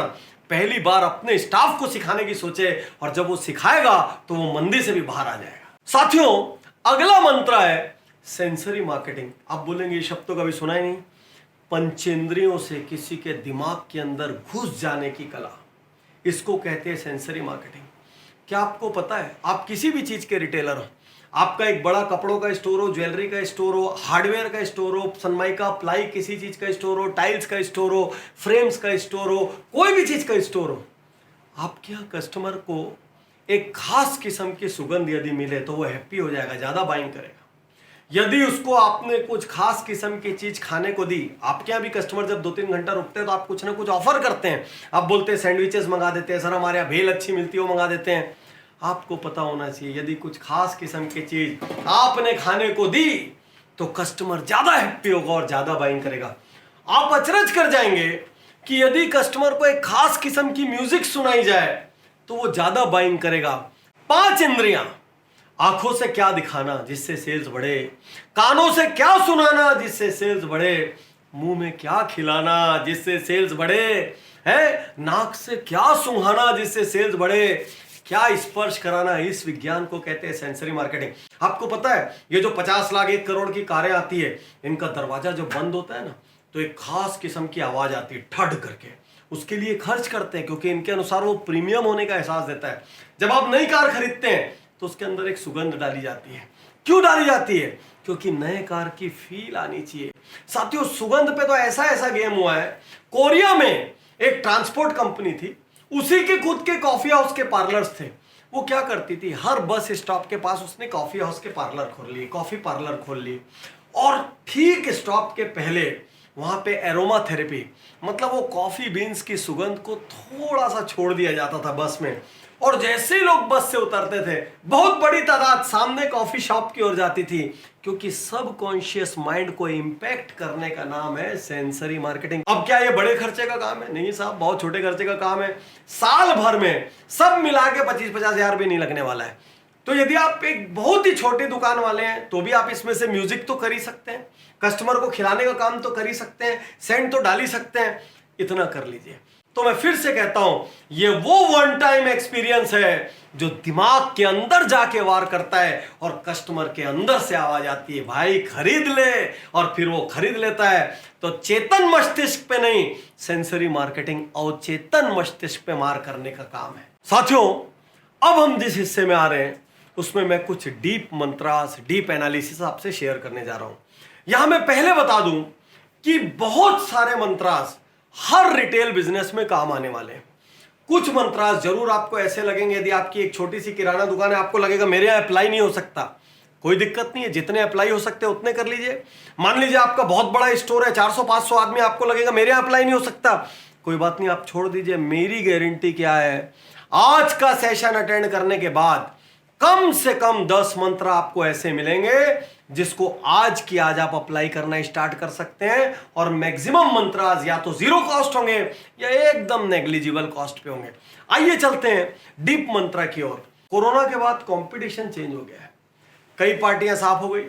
पहली बार अपने स्टाफ को सिखाने की सोचे, और जब वो सिखाएगा तो वो मंदी से भी बाहर आ जाएगा। साथियों, अगला मंत्र है सेंसरी मार्केटिंग। आप बोलेंगे ये शब्द तो कभी सुना ही नहीं। पंचेंद्रियों से किसी के दिमाग के अंदर घुस जाने की कला, इसको कहते हैं सेंसरी मार्केटिंग। क्या आपको पता है, आप किसी भी चीज के रिटेलर हो, आपका एक बड़ा कपड़ों का स्टोर हो, ज्वेलरी का स्टोर हो, हार्डवेयर का स्टोर हो, सनमाइका प्लाई किसी चीज का स्टोर हो, टाइल्स का स्टोर हो, फ्रेम्स का स्टोर हो, कोई भी चीज का स्टोर हो, आपके यहाँ कस्टमर को एक खास किस्म की सुगंध यदि मिले तो वो हैप्पी हो जाएगा, ज्यादा बाइंग करेगा। यदि उसको आपने कुछ खास किस्म की चीज खाने को दी, आपके यहाँ भी कस्टमर जब 2-3 घंटा रुकते हैं तो आप कुछ ना कुछ ऑफर करते हैं। आप बोलते हैं सैंडविचेस मंगा देते हैं, सर हमारे यहाँ भेल अच्छी मिलती है वो मंगा देते हैं। आपको पता होना चाहिए यदि कुछ खास किस्म की चीज आपने खाने को दी तो कस्टमर ज्यादा हैप्पी होगा और ज्यादा बाइंग करेगा। आप अचरज कर जाएंगे कि यदि कस्टमर को एक खास किस्म की म्यूजिक सुनाई जाए तो वो ज्यादा बाइंग करेगा। 5 इंद्रियां, आंखों से क्या दिखाना जिससे सेल्स बढ़े, कानों से क्या सुनाना जिससे सेल्स बढ़े, मुंह में क्या खिलाना जिससे सेल्स बढ़े, है नाक से क्या सुंघाना जिससे सेल्स बढ़े, क्या स्पर्श कराना, इस विज्ञान को कहते हैं सेंसरी मार्केटिंग। आपको पता है ये जो 50 लाख 1 करोड़ की कारें आती है, इनका दरवाजा जब बंद होता है ना तो एक खास किस्म की आवाज आती है ठड करके, उसके लिए खर्च करते हैं क्योंकि इनके अनुसार वो प्रीमियम होने का एहसास देता है। जब आप नई कार खरीदते हैं तो उसके अंदर एक सुगंध डाली जाती है। क्यों डाली जाती है? क्योंकि नए कार की फील आनी चाहिए। साथियों, सुगंध पे तो ऐसा गेम हुआ है। कोरिया में एक ट्रांसपोर्ट कंपनी थी, उसी के खुद के कॉफी हाउस के पार्लर्स थे। वो क्या करती थी, हर बस स्टॉप के पास उसने कॉफी हाउस के पार्लर खोल लिए, कॉफी पार्लर खोल लिए, और ठीक स्टॉप के पहले वहां पे एरोमा थेरेपी, मतलब वो कॉफी बीन्स की सुगंध को थोड़ा सा छोड़ दिया जाता था बस में, और जैसे ही लोग बस से उतरते थे बहुत बड़ी तादाद सामने कॉफी शॉप की ओर जाती थी, क्योंकि सब कॉन्शियस माइंड को इंपैक्ट करने का नाम है सेंसरी मार्केटिंग। अब क्या ये बड़े खर्चे का काम है? नहीं साहब, बहुत छोटे खर्चे का काम है। साल भर में सब मिला के 25-50 हजार भी नहीं लगने वाला है। तो यदि आप एक बहुत ही छोटी दुकान वाले हैं तो भी आप इसमें से म्यूजिक तो कर ही सकते हैं, कस्टमर को खिलाने का काम तो कर ही सकते हैं, सेंट तो डाल ही सकते हैं, इतना कर लीजिए। तो मैं फिर से कहता हूं, ये वो वन टाइम एक्सपीरियंस है जो दिमाग के अंदर जाके वार करता है और कस्टमर के अंदर से आवाज आती है, भाई खरीद ले, और फिर वो खरीद लेता है। तो चेतन मस्तिष्क पे नहीं, सेंसरी मार्केटिंग अवचेतन मस्तिष्क पे मार करने का काम है। साथियों, अब हम जिस हिस्से में आ रहे हैं उसमें मैं कुछ डीप मंत्रास, डीप एनालिसिस आपसे शेयर करने जा रहा हूं। यहां मैं पहले बता दूं कि बहुत सारे मंत्रास हर रिटेल बिजनेस में काम आने वाले हैं। कुछ मंत्रास जरूर आपको ऐसे लगेंगे, यदि आपकी एक छोटी सी किराना दुकान है आपको लगेगा मेरे यहां अप्लाई नहीं हो सकता, कोई दिक्कत नहीं है, जितने अप्लाई हो सकते हैं उतने कर लीजिए। मान लीजिए आपका बहुत बड़ा स्टोर है, 400-500 आदमी, आपको लगेगा मेरे यहां अप्लाई नहीं हो सकता, कोई बात नहीं, आप छोड़ दीजिए। मेरी गारंटी क्या है, आज का सेशन अटेंड करने के बाद कम से कम 10 मंत्र आपको ऐसे मिलेंगे जिसको आज की आज आप अप्लाई करना स्टार्ट कर सकते हैं, और मैक्सिमम मंत्रास या तो जीरो कॉस्ट होंगे या एकदम नेग्लिजिबल कॉस्ट पे होंगे। आइए चलते हैं डीप मंत्रा की ओर। कोरोना के बाद कंपटीशन चेंज हो गया है, कई पार्टियां साफ हो गई,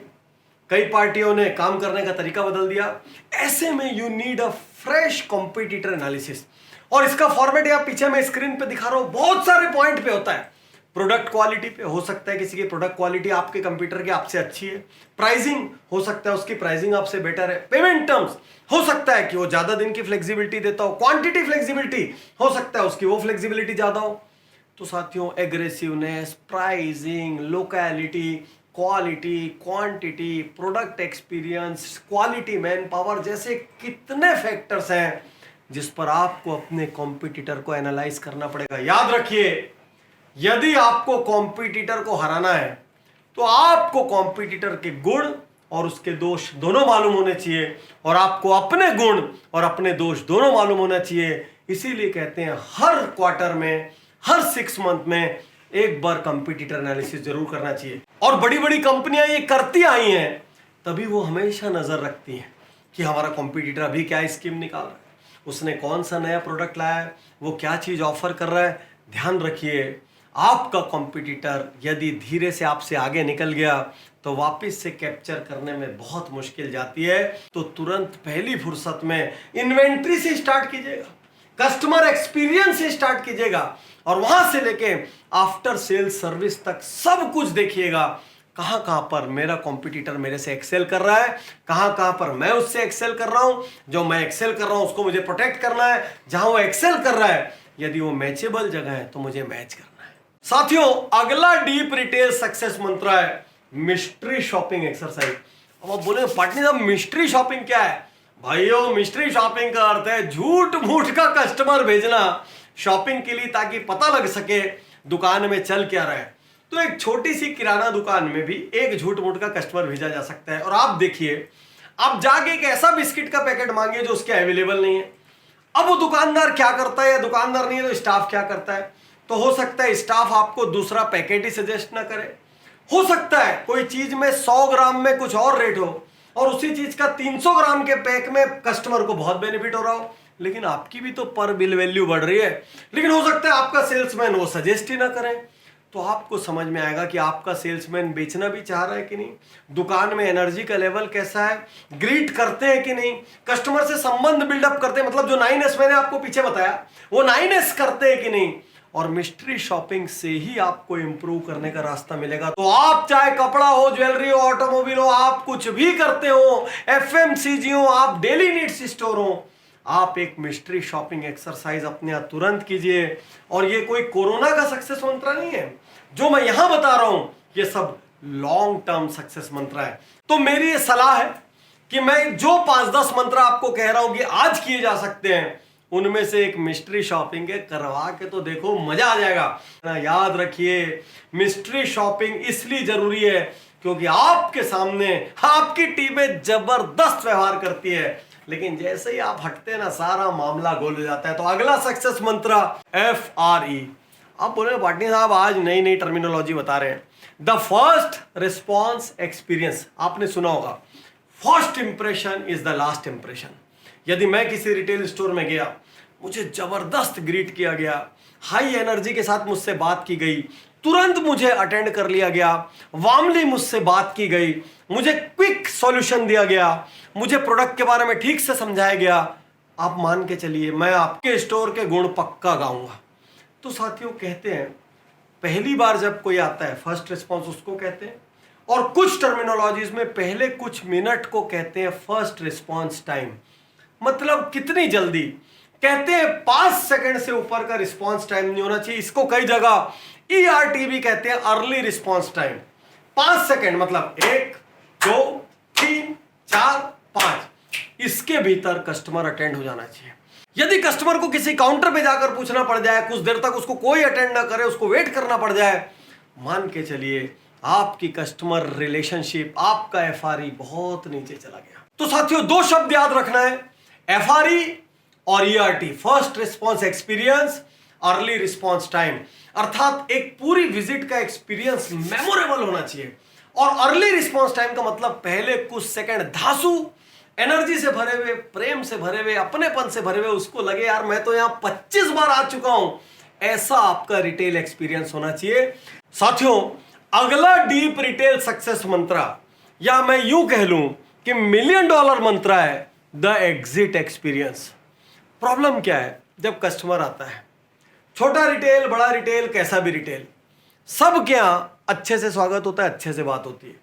कई पार्टियों ने काम करने का तरीका बदल दिया। ऐसे में you need a fresh competitor analysis, और इसका फॉर्मेट यहाँ पीछे मैं स्क्रीन पे दिखा रहा हूं, बहुत सारे पॉइंट पे होता है। प्रोडक्ट क्वालिटी पे, हो सकता है किसी की प्रोडक्ट क्वालिटी आपके कंप्यूटर की आपसे अच्छी है। प्राइसिंग, हो सकता है उसकी प्राइसिंग आपसे बेटर है। पेमेंट टर्म्स, हो सकता है कि वो ज्यादा दिन की फ्लेक्सिबिलिटी देता हो। क्वांटिटी फ्लेक्सिबिलिटी, हो सकता है उसकी वो फ्लेक्सिबिलिटी ज्यादा हो। तो साथियों, aggressiveness, pricing, locality, quality, quantity, product experience, quality man power जैसे कितने फैक्टर्स हैं जिस पर आपको अपने कॉम्पिटिटर को एनालाइज करना पड़ेगा। याद रखिए, यदि आपको कॉम्पिटिटर को हराना है तो आपको कॉम्पिटिटर के गुण और उसके दोष दोनों मालूम होने चाहिए, और आपको अपने गुण और अपने दोष दोनों मालूम होना चाहिए। इसीलिए कहते हैं हर क्वार्टर में, हर 6 मंथ में एक बार कंपटीटर एनालिसिस जरूर करना चाहिए। और बड़ी बड़ी कंपनियां ये करती आई हैं, तभी वो हमेशा नजर रखती हैं कि हमारा कंपटीटर अभी क्या स्कीम निकाल रहा है, उसने कौन सा नया प्रोडक्ट लाया है, वो क्या चीज ऑफर कर रहा है। ध्यान रखिए, आपका कंपटीटर यदि धीरे से आपसे आगे निकल गया तो वापस से कैप्चर करने में बहुत मुश्किल जाती है। तो तुरंत पहली फुर्सत में इन्वेंट्री से स्टार्ट कीजिएगा, कस्टमर एक्सपीरियंस से स्टार्ट कीजिएगा, और वहां से लेके आफ्टर सेल्स सर्विस तक सब कुछ देखिएगा। कहां कहां पर मेरा कॉम्पिटिटर मेरे से एक्सेल कर रहा है, कहां कहां पर मैं उससे एक्सेल कर रहा हूं। जो मैं एक्सेल कर रहा हूं उसको मुझे प्रोटेक्ट करना है, जहां वो एक्सेल कर रहा है यदि वो मैचेबल जगह है तो मुझे मैच करना है। साथियों, अगला डीप रिटेल सक्सेस मंत्र है मिस्ट्री शॉपिंग एक्सरसाइज। अब आप बोले पार्टनर साहब मिस्ट्री शॉपिंग क्या है? भाइयों, मिस्ट्री शॉपिंग का अर्थ है झूठ मूठ का कस्टमर भेजना शॉपिंग के लिए, ताकि पता लग सके दुकान में चल क्या रहा है। तो एक छोटी सी किराना दुकान में भी एक झूठ मूठ का कस्टमर भेजा जा सकता है। और आप देखिए, आप जाके एक ऐसा बिस्किट का पैकेट मांगे जो उसके अवेलेबल नहीं है। अब वो दुकानदार क्या करता है, या दुकानदार नहीं है तो स्टाफ क्या करता है? तो हो सकता है स्टाफ आपको दूसरा पैकेट ही सजेस्ट ना करे। हो सकता है कोई चीज में 100 ग्राम में कुछ और रेट हो, और उसी चीज का 300 ग्राम के पैक में कस्टमर को बहुत बेनिफिट हो रहा हो, लेकिन आपकी भी तो पर बिल वैल्यू बढ़ रही है। लेकिन हो सकता है आपका सेल्समैन वो सजेस्ट ही ना करें। तो आपको समझ में आएगा कि आपका सेल्समैन बेचना भी चाह रहा है कि नहीं, दुकान में एनर्जी का लेवल कैसा है, ग्रीट करते हैं कि नहीं, कस्टमर से संबंध बिल्डअप करते हैं, मतलब जो 9S मैंने आपको पीछे बताया वो 9S करते हैं कि नहीं। और मिस्ट्री शॉपिंग से ही आपको इंप्रूव करने का रास्ता मिलेगा। तो आप चाहे कपड़ा हो, ज्वेलरी हो, ऑटोमोबाइल हो, आप कुछ भी करते हो, FMCG हो, आप डेली नीड्स स्टोर हो, आप एक मिस्ट्री शॉपिंग एक्सरसाइज अपने आप तुरंत कीजिए। और ये कोई कोरोना का सक्सेस मंत्र नहीं है, जो मैं यहां बता रहा हूं ये सब लॉन्ग टर्म सक्सेस मंत्र है। तो मेरी ये सलाह है कि मैं जो 5-10 मंत्र आपको कह रहा हूं कि आज किए जा सकते हैं, उनमें से एक मिस्ट्री शॉपिंग है, करवा के तो देखो, मजा आ जाएगा। याद रखिए, मिस्ट्री शॉपिंग इसलिए जरूरी है क्योंकि आपके सामने आपकी टीमें जबरदस्त व्यवहार करती है, लेकिन जैसे ही आप हटते हैं ना, सारा मामला गोल हो जाता है। तो अगला सक्सेस मंत्र FRE। आप बोले पाटिल साहब आज नई नई टर्मिनोलॉजी बता रहे हैं। द फर्स्ट रिस्पॉन्स एक्सपीरियंस, आपने सुना होगा, first impression is the last impression. यदि मैं किसी रिटेल स्टोर में गया, मुझे जबरदस्त ग्रीट किया गया, हाई एनर्जी के साथ मुझसे बात की गई, तुरंत मुझे अटेंड कर लिया गया, वार्मली मुझसे बात की गई, मुझे क्विक सॉल्यूशन दिया गया, मुझे प्रोडक्ट के बारे में ठीक से समझाया गया, आप मान के चलिए मैं आपके स्टोर के गुण पक्का गाऊंगा। तो साथियों, कहते हैं पहली बार जब कोई आता है फर्स्ट रिस्पॉन्स उसको कहते हैं, और कुछ टर्मिनोलॉजीज में पहले कुछ मिनट को कहते हैं फर्स्ट रिस्पॉन्स टाइम। मतलब कितनी जल्दी, कहते हैं 5 सेकंड से ऊपर का रिस्पॉन्स टाइम नहीं होना चाहिए। इसको कई जगह ERT भी कहते हैं, अर्ली रिस्पॉन्स टाइम। 5 सेकंड मतलब 1 2 3 4 5, इसके भीतर कस्टमर अटेंड हो जाना चाहिए। यदि कस्टमर को किसी काउंटर पे जाकर पूछना पड़ जाए, कुछ देर तक उसको कोई अटेंड ना करे, उसको वेट करना पड़ जाए, मान के चलिए आपकी कस्टमर रिलेशनशिप, आपका FRE बहुत नीचे चला गया। तो साथियों, 2 शब्द याद रखना है, FRE और ERT, first response experience, early response time. अर्थात एक पूरी विजिट का एक्सपीरियंस मेमोरेबल होना चाहिए। और अर्ली रिस्पॉन्स टाइम का मतलब पहले कुछ सेकंड धांसू, एनर्जी से भरे हुए, प्रेम से भरे हुए, अपनेपन से भरे हुए, उसको लगे यार मैं तो यहां 25 बार आ चुका हूं, ऐसा आपका रिटेल एक्सपीरियंस होना चाहिए। साथियों, अगला डीप रिटेल सक्सेस मंत्र, या मैं यूं कह लूं कि $1,000,000 मंत्र है द एग्जिट एक्सपीरियंस। प्रॉब्लम क्या है, जब कस्टमर आता है, छोटा रिटेल, बड़ा रिटेल, कैसा भी रिटेल, सबके यहाँ अच्छे से स्वागत होता है, अच्छे से बात होती है,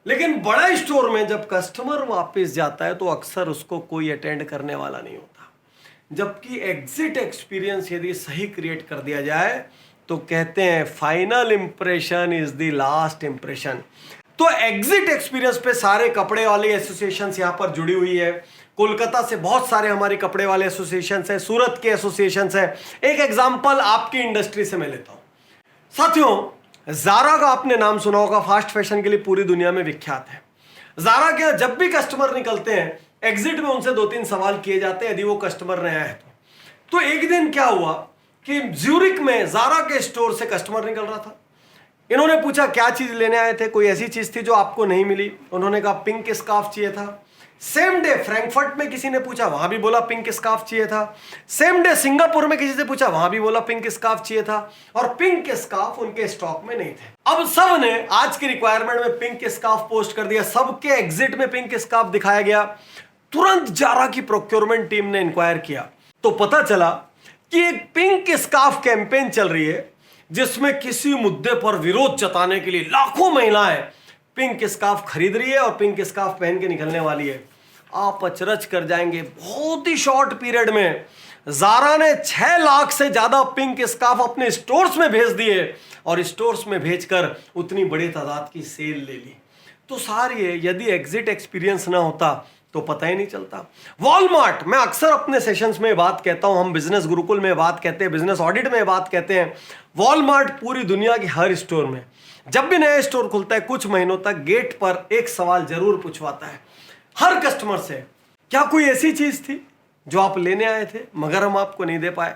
लेकिन बड़ा स्टोर में जब कस्टमर वापस जाता है तो अक्सर उसको कोई अटेंड करने वाला नहीं होता। जबकि एग्जिट एक्सपीरियंस यदि सही क्रिएट कर दिया जाए तो कहते हैं final impression is the last impression. तो एग्जिट एक्सपीरियंस पे सारे कपड़े वाली एसोसिएशन यहां पर जुड़ी हुई है। कोलकाता से बहुत सारे हमारी कपड़े वाले एसोसिएशन है, सूरत के एसोसिएशन है। एक एग्जांपल आपकी इंडस्ट्री से मैं लेता हूं। साथियों, जारा का आपने नाम सुना होगा, फास्ट फैशन के लिए पूरी दुनिया में विख्यात है। जारा के जब भी कस्टमर निकलते हैं एग्जिट में उनसे 2-3 सवाल किए जाते हैं यदि वो कस्टमर नया है तो एक दिन क्या हुआ कि ज्यूरिक में जारा के स्टोर से कस्टमर निकल रहा था। इन्होंने पूछा क्या चीज लेने आए थे, कोई ऐसी चीज थी जो आपको नहीं मिली। उन्होंने कहा पिंक स्कार्फ चाहिए था। सेम डे फ्रैंकफर्ट में किसी ने पूछा, वहां भी बोला पिंक स्कार्फ चाहिए था। सेम डे सिंगापुर में किसी से पूछा, वहां भी बोला पिंक स्कार्फ चाहिए था। और पिंक स्कार्फ उनके स्टॉक में नहीं थे। अब सब ने आज की रिक्वायरमेंट में पिंक स्कार्फ पोस्ट कर दिया, सबके एग्जिट में पिंक स्कार्फ दिखाया गया। तुरंत जारा की प्रोक्योरमेंट टीम ने इंक्वायर किया तो पता चला कि एक पिंक स्कार्फ कैंपेन चल रही है जिसमें किसी मुद्दे पर विरोध जताने के लिए लाखों महिलाएं पिंक स्कार्फ खरीद रही है और पिंक स्कार्फ पहन के निकलने वाली है। आप अचरज कर जाएंगे, बहुत ही शॉर्ट पीरियड में जारा ने 6 लाख से ज्यादा पिंक स्कार्फ अपने स्टोर्स में भेज दिए और स्टोर्स में भेजकर उतनी बड़ी तादाद की सेल ले ली। तो सारी यदि एग्जिट एक्सपीरियंस ना होता तो पता ही नहीं चलता। वॉलमार्ट, मैं अक्सर अपने सेशंस में बात कहता हूं, हम बिजनेस गुरुकुल में बात कहते हैं, बिजनेस ऑडिट में बात कहते हैं। वॉलमार्ट पूरी दुनिया की हर स्टोर में जब भी नया स्टोर खुलता है कुछ महीनों तक गेट पर एक सवाल जरूर पूछवाता है हर कस्टमर से, क्या कोई ऐसी चीज थी जो आप लेने आए थे मगर हम आपको नहीं दे पाए।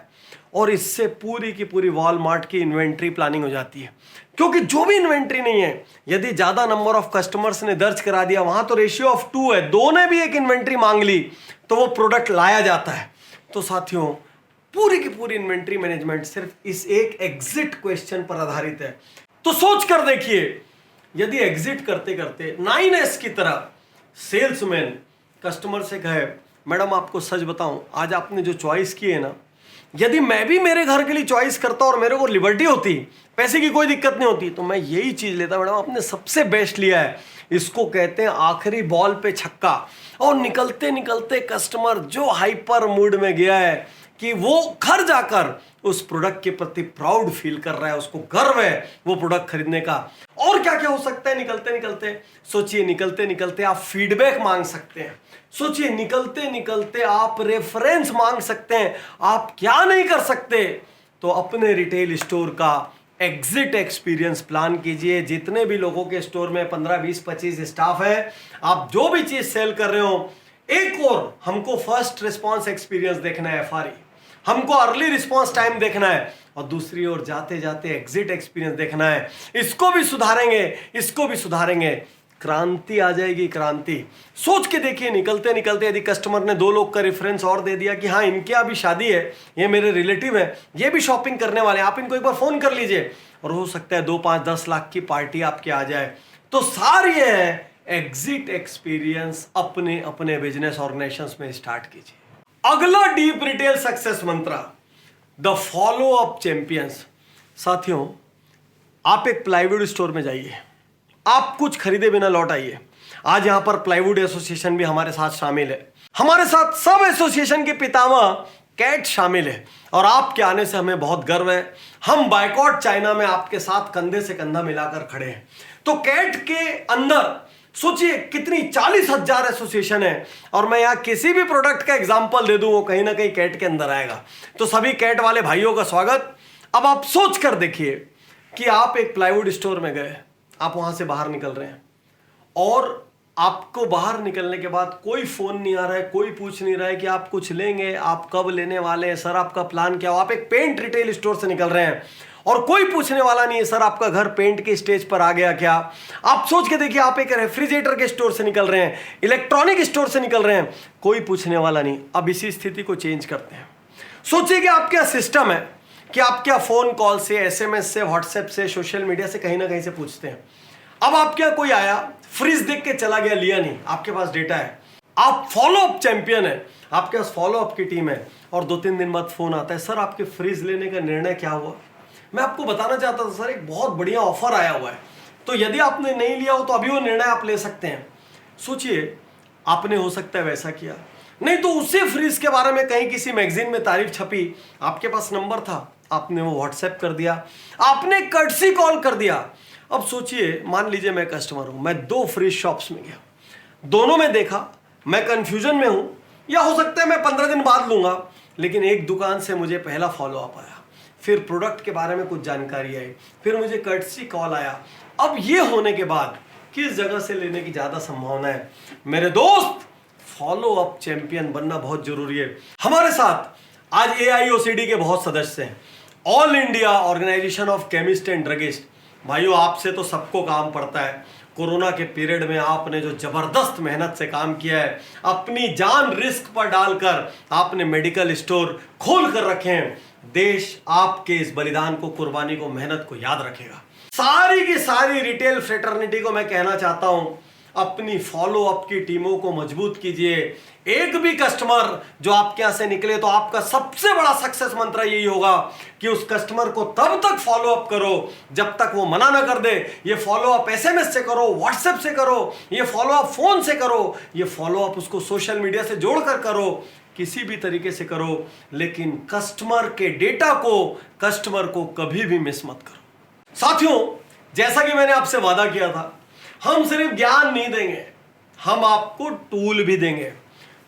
और इससे पूरी की पूरी वॉलमार्ट की इन्वेंट्री प्लानिंग हो जाती है, क्योंकि जो भी इन्वेंट्री नहीं है यदि ज्यादा नंबर ऑफ कस्टमर्स ने दर्ज करा दिया, वहां तो रेशियो ऑफ 2 है, 2 ने भी एक इन्वेंट्री मांग ली तो वो प्रोडक्ट लाया जाता है। तो साथियों, पूरी की पूरी इन्वेंट्री मैनेजमेंट सिर्फ इस एक एग्जिट क्वेश्चन पर आधारित है। तो सोच कर देखिए, यदि एग्जिट करते करते 9S की तरह सेल्समैन कस्टमर से कहे, मैडम आपको सच बताऊं, आज आपने जो चॉइस की है ना, यदि मैं भी मेरे घर के लिए चॉइस करता और मेरे को लिबर्टी होती, पैसे की कोई दिक्कत नहीं होती, तो मैं यही चीज लेता। मैडम आपने सबसे बेस्ट लिया है। इसको कहते हैं आखिरी बॉल पे छक्का। और निकलते निकलते कस्टमर जो हाइपर मूड में गया है कि वो घर जाकर उस प्रोडक्ट के प्रति प्राउड फील कर रहा है, उसको गर्व है वो प्रोडक्ट खरीदने का। और क्या क्या हो सकता है निकलते निकलते, सोचिए, निकलते निकलते आप फीडबैक मांग सकते हैं। सोचिए, निकलते निकलते आप रेफरेंस मांग सकते हैं। आप क्या नहीं कर सकते, तो अपने रिटेल स्टोर का एग्जिट एक्सपीरियंस प्लान कीजिए। जितने भी लोगों के स्टोर में 15, 20, 25 स्टाफ है, आप जो भी चीज सेल कर रहे हो, एक और हमको फर्स्ट रिस्पॉन्स एक्सपीरियंस देखना है, FRE, हमको अर्ली रिस्पॉन्स टाइम देखना है, और दूसरी ओर जाते जाते एग्जिट एक्सपीरियंस देखना है। इसको भी सुधारेंगे, इसको भी सुधारेंगे, क्रांति आ जाएगी, क्रांति। सोच के देखिए, निकलते निकलते यदि कस्टमर ने 2 लोग का रेफरेंस और दे दिया कि हाँ इनके अभी शादी है, ये मेरे रिलेटिव है, ये भी शॉपिंग करने वाले हैं, आप इनको एक बार फोन कर लीजिए, और हो सकता है 2, 5, 10 लाख की पार्टी आपके आ जाए। तो सारी है एग्जिट एक्सपीरियंस अपने अपने बिजनेस ऑर्गेनाइजेशंस में स्टार्ट कीजिए। अगला डीप रिटेल सक्सेस मंत्र, द फॉलो अप चैंपियंस। साथियों, आप एक प्लाईवुड स्टोर में जाइए, आप कुछ खरीदे बिना लौट आइए। आज यहां पर प्लाईवुड एसोसिएशन भी हमारे साथ शामिल है, हमारे साथ सब एसोसिएशन के पितामह कैट शामिल है, और आपके आने से हमें बहुत गर्व है। हम बायकॉट चाइना में आपके साथ कंधे से कंधा मिलाकर खड़े हैं। तो कैट के अंदर सोचिए कितनी 40,000 एसोसिएशन है, और मैं यहां किसी भी प्रोडक्ट का एग्जांपल दे दूं वो कहीं ना कहीं कैट के अंदर आएगा। तो सभी कैट वाले भाइयों का स्वागत। अब आप सोच कर देखिए कि आप एक प्लाईवुड स्टोर में गए, आप वहां से बाहर निकल रहे हैं, और आपको बाहर निकलने के बाद कोई फोन नहीं आ रहा है, कोई पूछ नहीं रहा है कि आप कुछ लेंगे, आप कब लेने वाले हैं, सर आपका प्लान क्या हो। आप एक पेंट रिटेल स्टोर से निकल रहे हैं और कोई पूछने वाला नहीं है, सर आपका घर पेंट के स्टेज पर आ गया क्या। आप सोच के देखिए, आप एक रेफ्रिजरेटर के स्टोर से निकल रहे हैं, इलेक्ट्रॉनिक स्टोर से निकल रहे हैं, कोई पूछने वाला नहीं। अब इसी स्थिति को चेंज करते हैं। सोचिए कि आप क्या सिस्टम है कि आप क्या फोन कॉल से, SMS से, व्हाट्सएप से, सोशल मीडिया से कहीं ना कहीं से पूछते हैं। अब आप क्या, कोई आया फ्रिज देख के चला गया, लिया नहीं, आपके पास डेटा है, आप फॉलो अप चैंपियन है, आपके पास फॉलो अप की टीम है, और 2-3 दिन बाद फोन आता है, सर आपके फ्रिज लेने का निर्णय क्या हुआ। मैं आपको बताना चाहता था सर एक बहुत बढ़िया ऑफर आया हुआ है, तो यदि आपने नहीं लिया हो तो अभी वो निर्णय आप ले सकते हैं। सोचिए, आपने हो सकता है वैसा किया, नहीं तो उसी फ्रीज के बारे में कहीं किसी मैगजीन में तारीफ छपी, आपके पास नंबर था, आपने वो व्हाट्सएप कर दिया, आपने कर्टसी कॉल कर दिया। अब सोचिए, मान लीजिए मैं कस्टमर हूं, मैं 2 फ्रीज शॉप्स में गया, दोनों में देखा, मैं कंफ्यूजन में हूं, या हो सकता है मैं 15 दिन बाद लूंगा, लेकिन एक दुकान से मुझे पहला फॉलोअप आया, फिर प्रोडक्ट के बारे में कुछ जानकारी आई, फिर मुझे कर्टसी कॉल आया। अब ये होने के बाद किस जगह से लेने की ज्यादा संभावना है? मेरे दोस्त, फॉलो अप चैंपियन बनना बहुत जरूरी है। हमारे साथ आज AIOCD के बहुत सदस्य हैं, All India Organisation of chemist and druggist. भाइयों, आपसे तो सबको काम पड़ता है। कोरोना के पीरियड में आपने जो जबरदस्त मेहनत से काम किया है, अपनी जान रिस्क पर डालकर आपने मेडिकल स्टोर खोल कर रखे हैं। देश आपके इस बलिदान को, कुर्बानी को, मेहनत को याद रखेगा। सारी की सारी रिटेल फ्रेटर्निटी को मैं कहना चाहता हूं, अपनी फॉलो अप की टीमों को मजबूत कीजिए। एक भी कस्टमर जो आपके यहां से निकले तो आपका सबसे बड़ा सक्सेस मंत्र यही होगा कि उस कस्टमर को तब तक फॉलो अप करो जब तक वो मना ना कर दे। ये फॉलो अप SMS से करो, व्हाट्सएप से करो, ये फॉलो अप फोन से करो, ये फॉलो अप उसको सोशल मीडिया से जोड़कर करो, किसी भी तरीके से करो, लेकिन कस्टमर के डेटा को, कस्टमर को कभी भी मिस मत करो। साथियों, जैसा कि मैंने आपसे वादा किया था, हम सिर्फ ज्ञान नहीं देंगे, हम आपको टूल भी देंगे।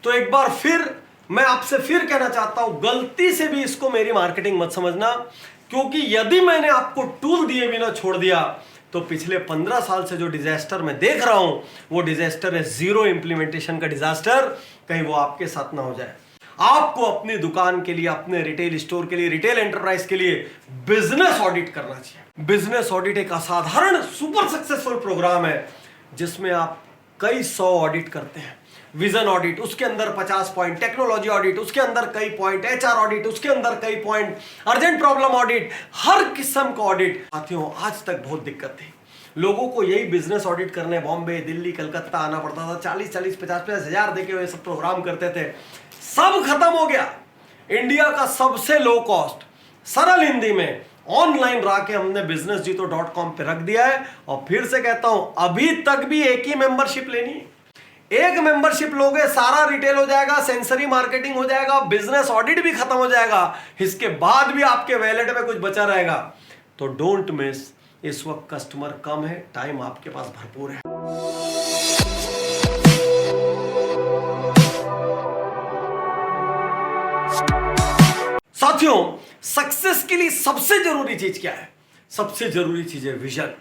तो एक बार फिर मैं आपसे फिर कहना चाहता हूं, गलती से भी इसको मेरी मार्केटिंग मत समझना, क्योंकि यदि मैंने आपको टूल दिए बिना छोड़ दिया तो पिछले 15 साल से जो डिजास्टर मैं देख रहा हूं, वो डिजास्टर है जीरो इंप्लीमेंटेशन का डिजास्टर। कहीं वो आपके साथ ना हो जाए। आपको अपनी दुकान के लिए, अपने रिटेल स्टोर के लिए, रिटेल एंटरप्राइज के लिए बिजनेस ऑडिट करना चाहिए। बिजनेस ऑडिट एक असाधारण सुपर सक्सेसफुल प्रोग्राम है जिसमें आप कई 100 ऑडिट करते हैं। विजन ऑडिट, उसके अंदर 50 पॉइंट, टेक्नोलॉजी ऑडिट, उसके अंदर कई पॉइंट, HR ऑडिट, उसके अंदर कई पॉइंट, अर्जेंट प्रॉब्लम ऑडिट, हर किस्म का ऑडिट। साथियों, आज तक बहुत दिक्कत थी, लोगों को यही बिजनेस ऑडिट करने बॉम्बे, दिल्ली, कलकत्ता आना पड़ता था, 40-40, 50-50 हजार देके हुए सब प्रोग्राम करते थे। सब खत्म हो गया। इंडिया का सबसे लो कॉस्ट, सरल हिंदी में ऑनलाइन राके हमने businessjito.com पे रख दिया है। और फिर से कहता हूं, अभी तक भी एक ही मेंबरशिप लेनी है। एक मेंबरशिप लोगे, सारा रिटेल हो जाएगा, सेंसरी मार्केटिंग हो जाएगा, बिजनेस ऑडिट भी खत्म हो जाएगा, इसके बाद भी आपके वैलेट में कुछ बचा रहेगा। तो डोंट मिस। इस वक्त कस्टमर कम है, टाइम आपके पास भरपूर है। साथियों, सक्सेस के लिए सबसे जरूरी चीज क्या है? सबसे जरूरी चीज है विजन।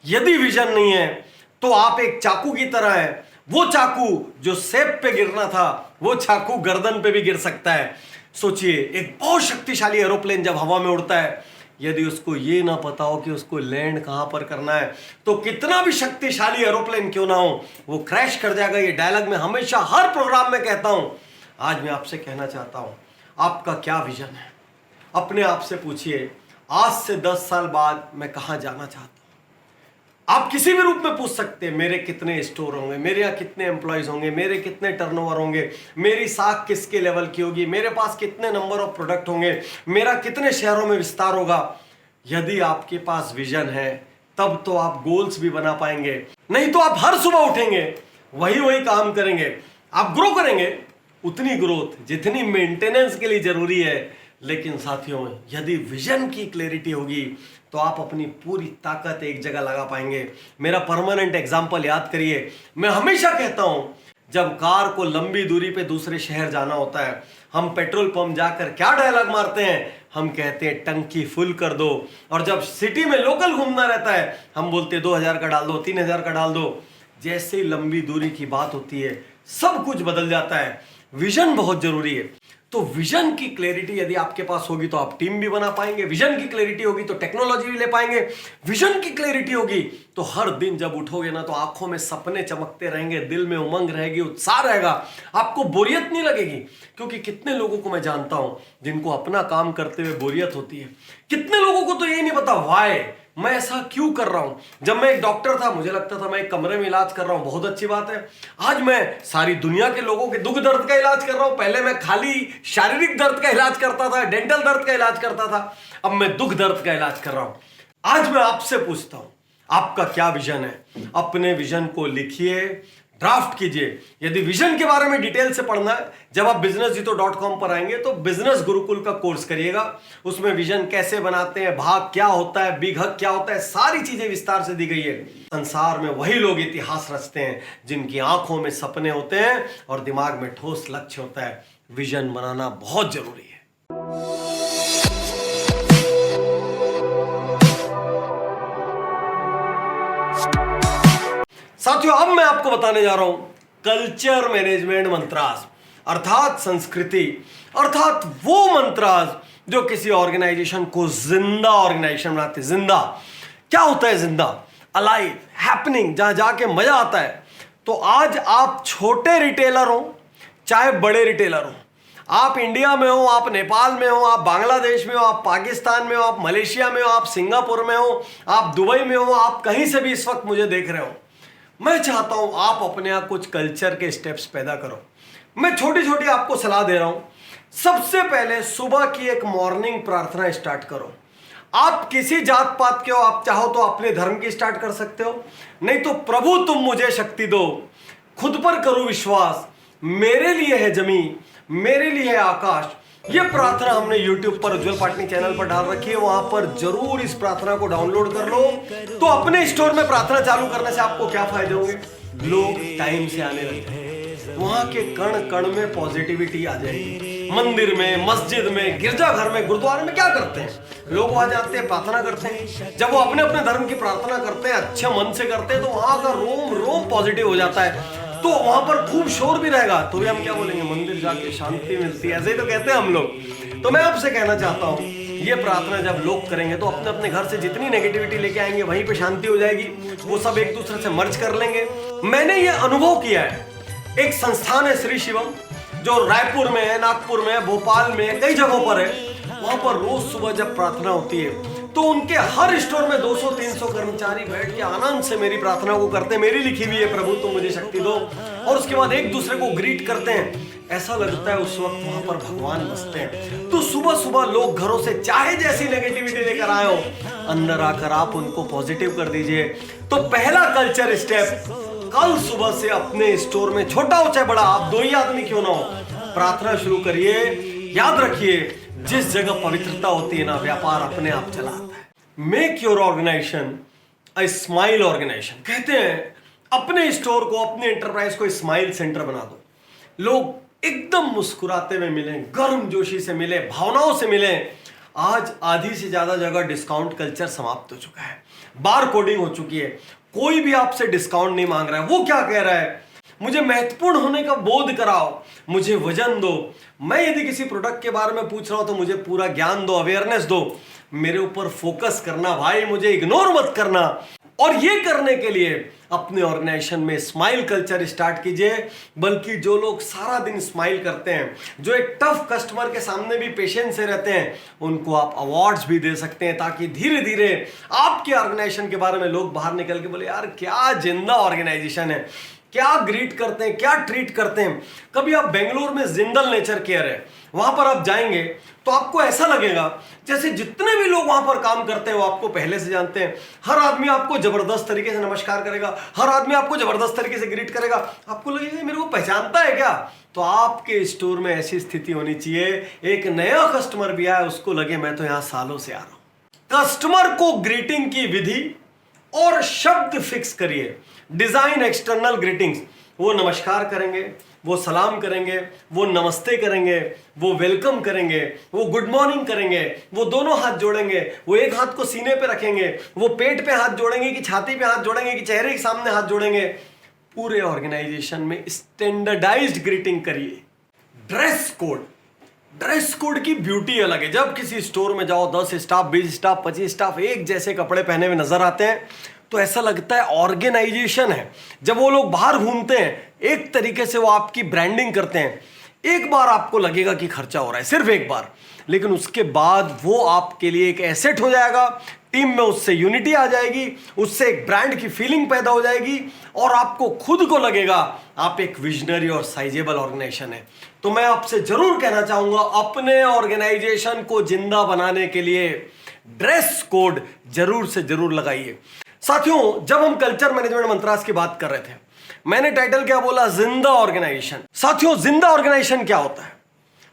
यदि विजन नहीं है तो आप एक चाकू की तरह है। वो चाकू जो सेब पे गिरना था, वो चाकू गर्दन पे भी गिर सकता है। सोचिए, एक बहुत शक्तिशाली एरोप्लेन जब हवा में उड़ता है, यदि उसको ये ना पता हो कि उसको लैंड कहां पर करना है, तो कितना भी शक्तिशाली एरोप्लेन क्यों ना हो, वो क्रैश कर जाएगा। ये डायलॉग मैं हमेशा हर प्रोग्राम में कहता हूं। आज मैं आपसे कहना चाहता हूं, आपका क्या विजन है? अपने आप से पूछिए, आज से 10 साल बाद मैं कहां जाना चाहता हूं? आप किसी भी रूप में पूछ सकते हैं। मेरे कितने स्टोर होंगे, मेरे यहाँ कितने एम्प्लॉयज होंगे, मेरे कितने टर्नओवर होंगे, मेरी साख किसके लेवल की होगी, मेरे पास कितने नंबर ऑफ प्रोडक्ट होंगे, मेरा कितने शहरों में विस्तार होगा। यदि आपके पास विजन है तब तो आप गोल्स भी बना पाएंगे, नहीं तो आप हर सुबह उठेंगे, वही काम करेंगे। आप ग्रो करेंगे उतनी ग्रोथ जितनी मेंटेनेंस के लिए जरूरी है। लेकिन साथियों, यदि विजन की क्लैरिटी होगी तो आप अपनी पूरी ताकत एक जगह लगा पाएंगे। मेरा परमानेंट एग्जाम्पल याद करिए। मैं हमेशा कहता हूं, जब कार को लंबी दूरी पे दूसरे शहर जाना होता है, हम पेट्रोल पंप जाकर क्या डायलॉग मारते हैं? हम कहते हैं टंकी फुल कर दो। और जब सिटी में लोकल घूमना रहता है, हम बोलते हैं 2000 का डाल दो, 3000 का डाल दो। जैसे ही लंबी दूरी की बात होती है, सब कुछ बदल जाता है। विजन बहुत जरूरी है। तो विजन की क्लैरिटी यदि आपके पास होगी तो आप टीम भी बना पाएंगे। विजन की क्लैरिटी होगी तो टेक्नोलॉजी भी ले पाएंगे। विजन की क्लैरिटी होगी तो हर दिन जब उठोगे ना, तो आंखों में सपने चमकते रहेंगे, दिल में उमंग रहेगी, उत्साह रहेगा, आपको बोरियत नहीं लगेगी। क्योंकि कितने लोगों को मैं जानता हूं जिनको अपना काम करते हुए बोरियत होती है। कितने लोगों को तो ये नहीं पता व्हाई, मैं ऐसा क्यों कर रहा हूं। जब मैं एक डॉक्टर था, मुझे लगता था मैं एक कमरे में इलाज कर रहा हूं, बहुत अच्छी बात है। आज मैं सारी दुनिया के लोगों के दुख दर्द का इलाज कर रहा हूं। पहले मैं खाली शारीरिक दर्द का इलाज करता था, डेंटल दर्द का इलाज करता था। अब मैं दुख दर्द का इलाज कर रहा हूं। आज मैं आपसे पूछता हूं, आपका क्या विजन है? अपने विजन को लिखिए, ड्राफ्ट कीजिए। यदि विजन के बारे में डिटेल से पढ़ना है, जब आप businessjito.com पर आएंगे तो बिजनेस गुरुकुल का कोर्स करिएगा। उसमें विजन कैसे बनाते हैं, भाग क्या होता है, बिग हक क्या होता है, सारी चीजें विस्तार से दी गई है। संसार में वही लोग इतिहास रचते हैं जिनकी आंखों में सपने होते हैं और दिमाग में ठोस लक्ष्य होता है। विजन बनाना बहुत जरूरी है। साथियों, अब मैं आपको बताने जा रहा हूं कल्चर मैनेजमेंट मंत्रास, अर्थात संस्कृति, अर्थात वो मंत्रास जो किसी ऑर्गेनाइजेशन को जिंदा ऑर्गेनाइजेशन बनाते। जिंदा क्या होता है? जिंदा, अलाइव, हैपनिंग, जहां जाके मजा आता है। तो आज आप छोटे रिटेलर हो चाहे बड़े रिटेलर हो, आप इंडिया में हो, आप नेपाल में हो, आप बांग्लादेश में हो, आप पाकिस्तान में हो, आप मलेशिया में हो, आप सिंगापुर में हो, आप दुबई में हो, आप कहीं से भी इस वक्त मुझे देख रहे हो, मैं चाहता हूं आप अपने यहाँ कुछ कल्चर के स्टेप्स पैदा करो। मैं छोटी छोटी आपको सलाह दे रहा हूं। सबसे पहले सुबह की एक मॉर्निंग प्रार्थना स्टार्ट करो। आप किसी जात पात के हो, आप चाहो तो अपने धर्म की स्टार्ट कर सकते हो, नहीं तो प्रभु तुम मुझे शक्ति दो, खुद पर करो विश्वास, मेरे लिए है जमीन, मेरे लिए है आकाश। ये प्रार्थना हमने YouTube पर उज्जवल पाटनी चैनल पर डाल रखी है, वहां पर जरूर इस प्रार्थना को डाउनलोड कर लो। तो अपने स्टोर में प्रार्थना चालू करने से आपको क्या फायदे होंगे? लोग टाइम से आने लगेंगे, वहां के कण कण में पॉजिटिविटी आ जाएगी। मंदिर में, मस्जिद में, गिरजाघर में, गुरुद्वारे में क्या करते हैं? लोग वहां जाते हैं, प्रार्थना करते हैं। जब वो अपने अपने धर्म की प्रार्थना करते हैं, अच्छे मन से करते हैं, तो वहां का रोम रोम पॉजिटिव हो जाता है। तो वहां पर खूब शोर भी रहेगा, तो भी हम क्या बोलेंगे? मंदिर जाके शांति मिलती है, ऐसे ही तो कहते हैं हम लोग। तो मैं आपसे कहना चाहता हूं, ये प्रार्थना जब लोग करेंगे तो अपने अपने घर से जितनी नेगेटिविटी लेके आएंगे वहीं पे शांति हो जाएगी। वो सब एक दूसरे से मर्ज कर लेंगे। मैंने ये अनुभव किया है। एक संस्थान है श्री शिवम, जो रायपुर में है, नागपुर में है, भोपाल में है, कई जगहों पर है। वहां पर रोज सुबह जब प्रार्थना होती है तो उनके हर स्टोर में 200-300 कर्मचारी बैठ के आनंद से मेरी प्रार्थना को करते हैं। मेरी लिखी हुई है, प्रभु तुम मुझे शक्ति दो, और उसके बाद एक दूसरे को ग्रीट करते हैं। ऐसा लगता है उस वक्त वहां पर भगवान बसते हैं। तो सुबह सुबह लोग घरों से चाहे जैसी नेगेटिविटी लेकर आए हो, अंदर आकर आप उनको पॉजिटिव कर दीजिए। तो पहला कल्चर स्टेप, कल सुबह से अपने स्टोर में, छोटा हो चाहे बड़ा, आप 2 ही आदमी क्यों ना हो, प्रार्थना शुरू करिए। याद रखिए, जिस जगह पवित्रता होती है ना, व्यापार अपने आप चला आता है। Make your organisation a smile organisation. कहते हैं अपने स्टोर को, अपने एंटरप्राइज को स्माइल सेंटर बना दो। लोग एकदम मुस्कुराते हुए मिले, गर्म जोशी से मिले, भावनाओं से मिले। आज आधी से ज्यादा जगह डिस्काउंट कल्चर समाप्त हो चुका है, बार कोडिंग हो चुकी है। कोई भी आपसे डिस्काउंट नहीं मांग रहा है। वो क्या कह रहा है? मुझे महत्वपूर्ण होने का बोध कराओ, मुझे वजन दो। मैं यदि किसी प्रोडक्ट के बारे में पूछ रहा हूं तो मुझे पूरा ज्ञान दो, अवेयरनेस दो। मेरे ऊपर फोकस करना भाई, मुझे इग्नोर मत करना। और ये करने के लिए अपने ऑर्गेनाइजेशन में स्माइल कल्चर स्टार्ट कीजिए। बल्कि जो लोग सारा दिन स्माइल करते हैं, जो एक टफ कस्टमर के सामने भी पेशेंस से रहते हैं, उनको आप अवार्ड्स भी दे सकते हैं, ताकि धीरे धीरे आपके ऑर्गेनाइजेशन के बारे में लोग बाहर निकल के बोले, यार क्या जिंदा ऑर्गेनाइजेशन है, क्या ग्रीट करते हैं, क्या ट्रीट करते हैं। कभी आप बेंगलोर में जिंदल नेचर केयर है, वहां पर आप जाएंगे तो आपको ऐसा लगेगा जैसे जितने भी लोग वहां पर काम करते हैं वो आपको पहले से जानते हैं। हर आदमी आपको जबरदस्त तरीके से नमस्कार करेगा, हर आदमी आपको जबरदस्त तरीके से ग्रीट करेगा। आपको लगेगा मेरे को पहचानता है क्या? तो आपके स्टोर में ऐसी स्थिति होनी चाहिए, एक नया कस्टमर भी आए, उसको लगे मैं तो यहां सालों से आ रहा हूं। कस्टमर को ग्रीटिंग की विधि और शब्द फिक्स करिए। डिजाइन एक्सटर्नल ग्रीटिंग्स, वो नमस्कार करेंगे, वो सलाम करेंगे, वो नमस्ते करेंगे, वो वेलकम करेंगे, वो गुड मॉर्निंग करेंगे, वो दोनों हाथ जोड़ेंगे, वो एक हाथ को सीने पे रखेंगे, वो पेट पे हाथ जोड़ेंगे कि छाती पे हाथ जोड़ेंगे कि चेहरे के सामने हाथ जोड़ेंगे। पूरे ऑर्गेनाइजेशन में स्टैंडर्डाइज्ड ग्रीटिंग करिए। ड्रेस कोड, ड्रेस कोड की ब्यूटी अलग है। जब किसी स्टोर में जाओ, 10 स्टाफ, 20 स्टाफ, 25 स्टाफ एक जैसे कपड़े पहने हुए नजर आते हैं तो ऐसा लगता है ऑर्गेनाइजेशन है। जब वो लोग बाहर घूमते हैं, एक तरीके से वो आपकी ब्रांडिंग करते हैं। एक बार आपको लगेगा कि खर्चा हो रहा है, सिर्फ एक बार, लेकिन उसके बाद वो आपके लिए एक एसेट हो जाएगा। टीम में उससे यूनिटी आ जाएगी, उससे एक ब्रांड की फीलिंग पैदा हो जाएगी और आपको खुद को लगेगा आप एक विजनरी और साइजेबल ऑर्गेनाइजेशन है। तो मैं आपसे जरूर कहना चाहूंगा, अपने ऑर्गेनाइजेशन को जिंदा बनाने के लिए ड्रेस कोड जरूर से जरूर लगाइए। साथियों, जब हम कल्चर मैनेजमेंट मंत्रास की बात कर रहे थे, मैंने टाइटल क्या बोला? जिंदा ऑर्गेनाइजेशन। साथियों, जिंदा ऑर्गेनाइजेशन क्या होता है?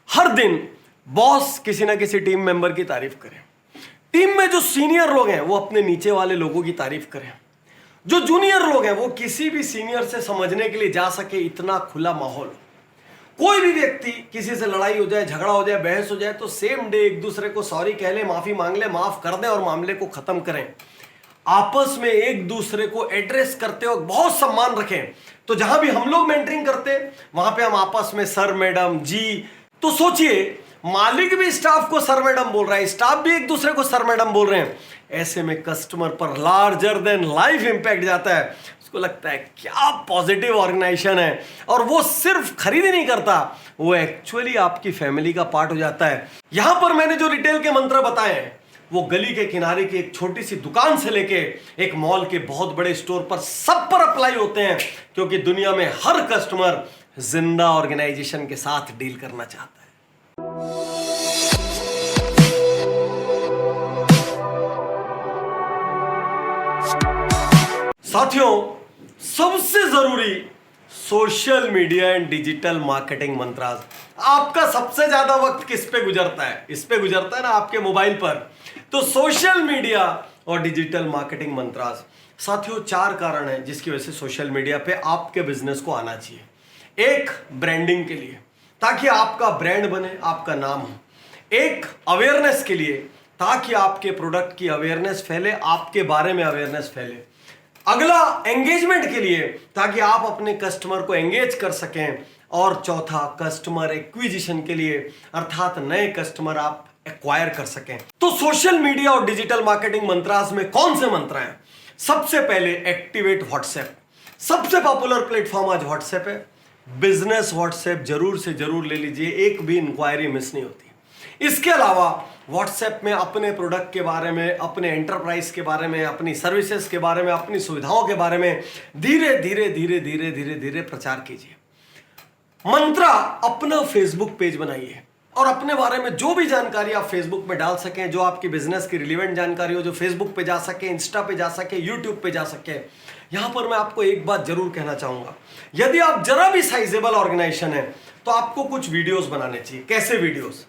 हर दिन बॉस किसी ना किसी टीम मेंबर की तारीफ करें, टीम में जो सीनियर लोग हैं वो अपने नीचे वाले लोगों की तारीफ करें, जो जूनियर लोग हैं वो किसी भी सीनियर से समझने के लिए जा सके, इतना खुला माहौल। कोई भी व्यक्ति किसी से लड़ाई हो जाए, झगड़ा हो जाए, बहस हो जाए तो सेम डे एक दूसरे को सॉरी कह ले, माफी मांग ले, माफ कर दें और मामले को खत्म करें। आपस में एक दूसरे को एड्रेस करते वक्त बहुत सम्मान रखें। तो जहां भी हम लोग मेंटरिंग करते हैं वहां पे हम आपस में सर, मैडम, जी। तो सोचिए, मालिक भी स्टाफ को सर मैडम बोल रहा है, स्टाफ भी एक दूसरे को सर मैडम बोल रहे हैं। ऐसे में कस्टमर पर लार्जर देन लाइफ इंपैक्ट जाता है। उसको लगता है क्या पॉजिटिव ऑर्गेनाइजेशन है, और वो सिर्फ खरीद ही नहीं करता, वो एक्चुअली आपकी फैमिली का पार्ट हो जाता है। यहां पर मैंने जो रिटेल के मंत्र बताए हैं वो गली के किनारे की एक छोटी सी दुकान से लेके एक मॉल के बहुत बड़े स्टोर पर सब पर अप्लाई होते हैं, क्योंकि दुनिया में हर कस्टमर जिंदा ऑर्गेनाइजेशन के साथ डील करना चाहता है। साथियों, सबसे जरूरी social media and digital marketing mantras. आपका सबसे ज्यादा वक्त किस पे गुजरता है? इस पे गुजरता है ना, आपके मोबाइल पर। तो सोशल मीडिया और डिजिटल मार्केटिंग मंत्रास। साथियों, 4 कारण हैं जिसकी वजह से सोशल मीडिया पे आपके बिजनेस को आना चाहिए। एक, ब्रांडिंग के लिए, ताकि आपका ब्रांड बने, आपका नाम हो। एक, अवेयरनेस के लिए, ताकि आपके प्रोडक्ट की अवेयरनेस फैले, आपके बारे में अवेयरनेस फैले। अगला, एंगेजमेंट के लिए, ताकि आप अपने कस्टमर को एंगेज कर सकें। और चौथा, कस्टमर एक्विजिशन के लिए, अर्थात नए कस्टमर आप एक्वायर कर सकें। तो सोशल मीडिया और डिजिटल मार्केटिंग मंत्रास में कौन से मंत्र हैं? सबसे पहले, एक्टिवेट व्हाट्सएप। सबसे पॉपुलर प्लेटफॉर्म आज व्हाट्सएप है। बिजनेस व्हाट्सएप जरूर से जरूर ले लीजिए, एक भी इंक्वायरी मिस नहीं होती। इसके अलावा व्हाट्सएप में अपने प्रोडक्ट के बारे में, अपने एंटरप्राइज के बारे में, अपनी सर्विसेज के बारे में, अपनी सुविधाओं के बारे में धीरे धीरे धीरे धीरे धीरे धीरे प्रचार कीजिए। मंत्रा, अपना फेसबुक पेज बनाइए और अपने बारे में जो भी जानकारी आप फेसबुक में डाल सकें, जो आपकी बिजनेस की रिलेवेंट जानकारी हो, जो फेसबुक पे जा सके, इंस्टा पे जा सके, यूट्यूब पे जा सके। यहां पर मैं आपको एक बात जरूर कहना चाहूंगा, यदि आप जरा भी साइजेबल ऑर्गेनाइजेशन है तो आपको कुछ वीडियोस बनाने चाहिए। कैसे वीडियोस?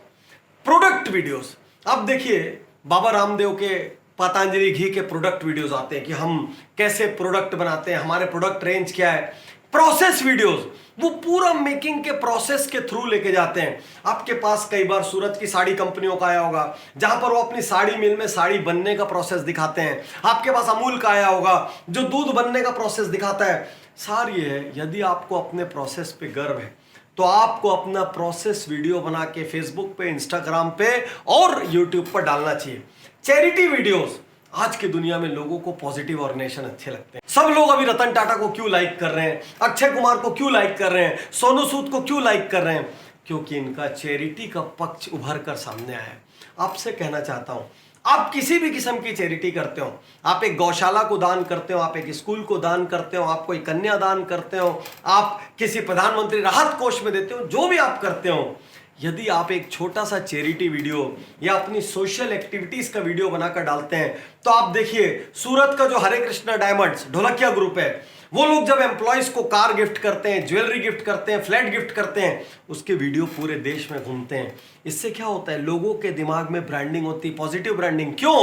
Product videos. आप देखिए, बाबा रामदेव के पतंजलि घी के प्रोडक्ट वीडियोस आते हैं कि हम कैसे प्रोडक्ट बनाते हैं, हमारे प्रोडक्ट रेंज क्या है। प्रोसेस वीडियोस, वो पूरा मेकिंग के प्रोसेस के थ्रू लेके जाते हैं। आपके पास कई बार सूरत की साड़ी कंपनियों का आया होगा, जहां पर वो अपनी साड़ी मिल में साड़ी बनने का प्रोसेस दिखाते हैं। आपके पास अमूल का आया होगा जो दूध बनने का प्रोसेस दिखाता है। सार ये है, यदि आपको अपने प्रोसेस पे गर्व है तो आपको अपना प्रोसेस वीडियो बना के फेसबुक पे, इंस्टाग्राम पे और यूट्यूब पर डालना चाहिए। चैरिटी वीडियोस, आज की दुनिया में लोगों को पॉजिटिव ऑर्गेनाइजेशन अच्छे लगते हैं। सब लोग अभी रतन टाटा को क्यों लाइक कर रहे हैं, अक्षय कुमार को क्यों लाइक कर रहे हैं, सोनू सूद को क्यों लाइक कर रहे हैं? क्योंकि इनका चैरिटी का पक्ष उभर कर सामने आया है। आपसे कहना चाहता हूं, आप किसी भी किस्म की चैरिटी करते हो, आप एक गौशाला को दान करते हो, आप एक स्कूल को दान करते हो, आप कोई कन्या दान करते हो, आप किसी प्रधानमंत्री राहत कोष में देते हो, जो भी आप करते हो, यदि आप एक छोटा सा चैरिटी वीडियो या अपनी सोशल एक्टिविटीज का वीडियो बनाकर डालते हैं तो आप देखिए, सूरत का जो हरे कृष्णा डायमंड्स ढोलकिया ग्रुप है, वो लोग जब एम्प्लॉयज को कार गिफ्ट करते हैं, ज्वेलरी गिफ्ट करते हैं, फ्लैट गिफ्ट करते हैं, उसके वीडियो पूरे देश में घूमते हैं। इससे क्या होता है, लोगों के दिमाग में ब्रांडिंग होती है, पॉजिटिव ब्रांडिंग। क्यों?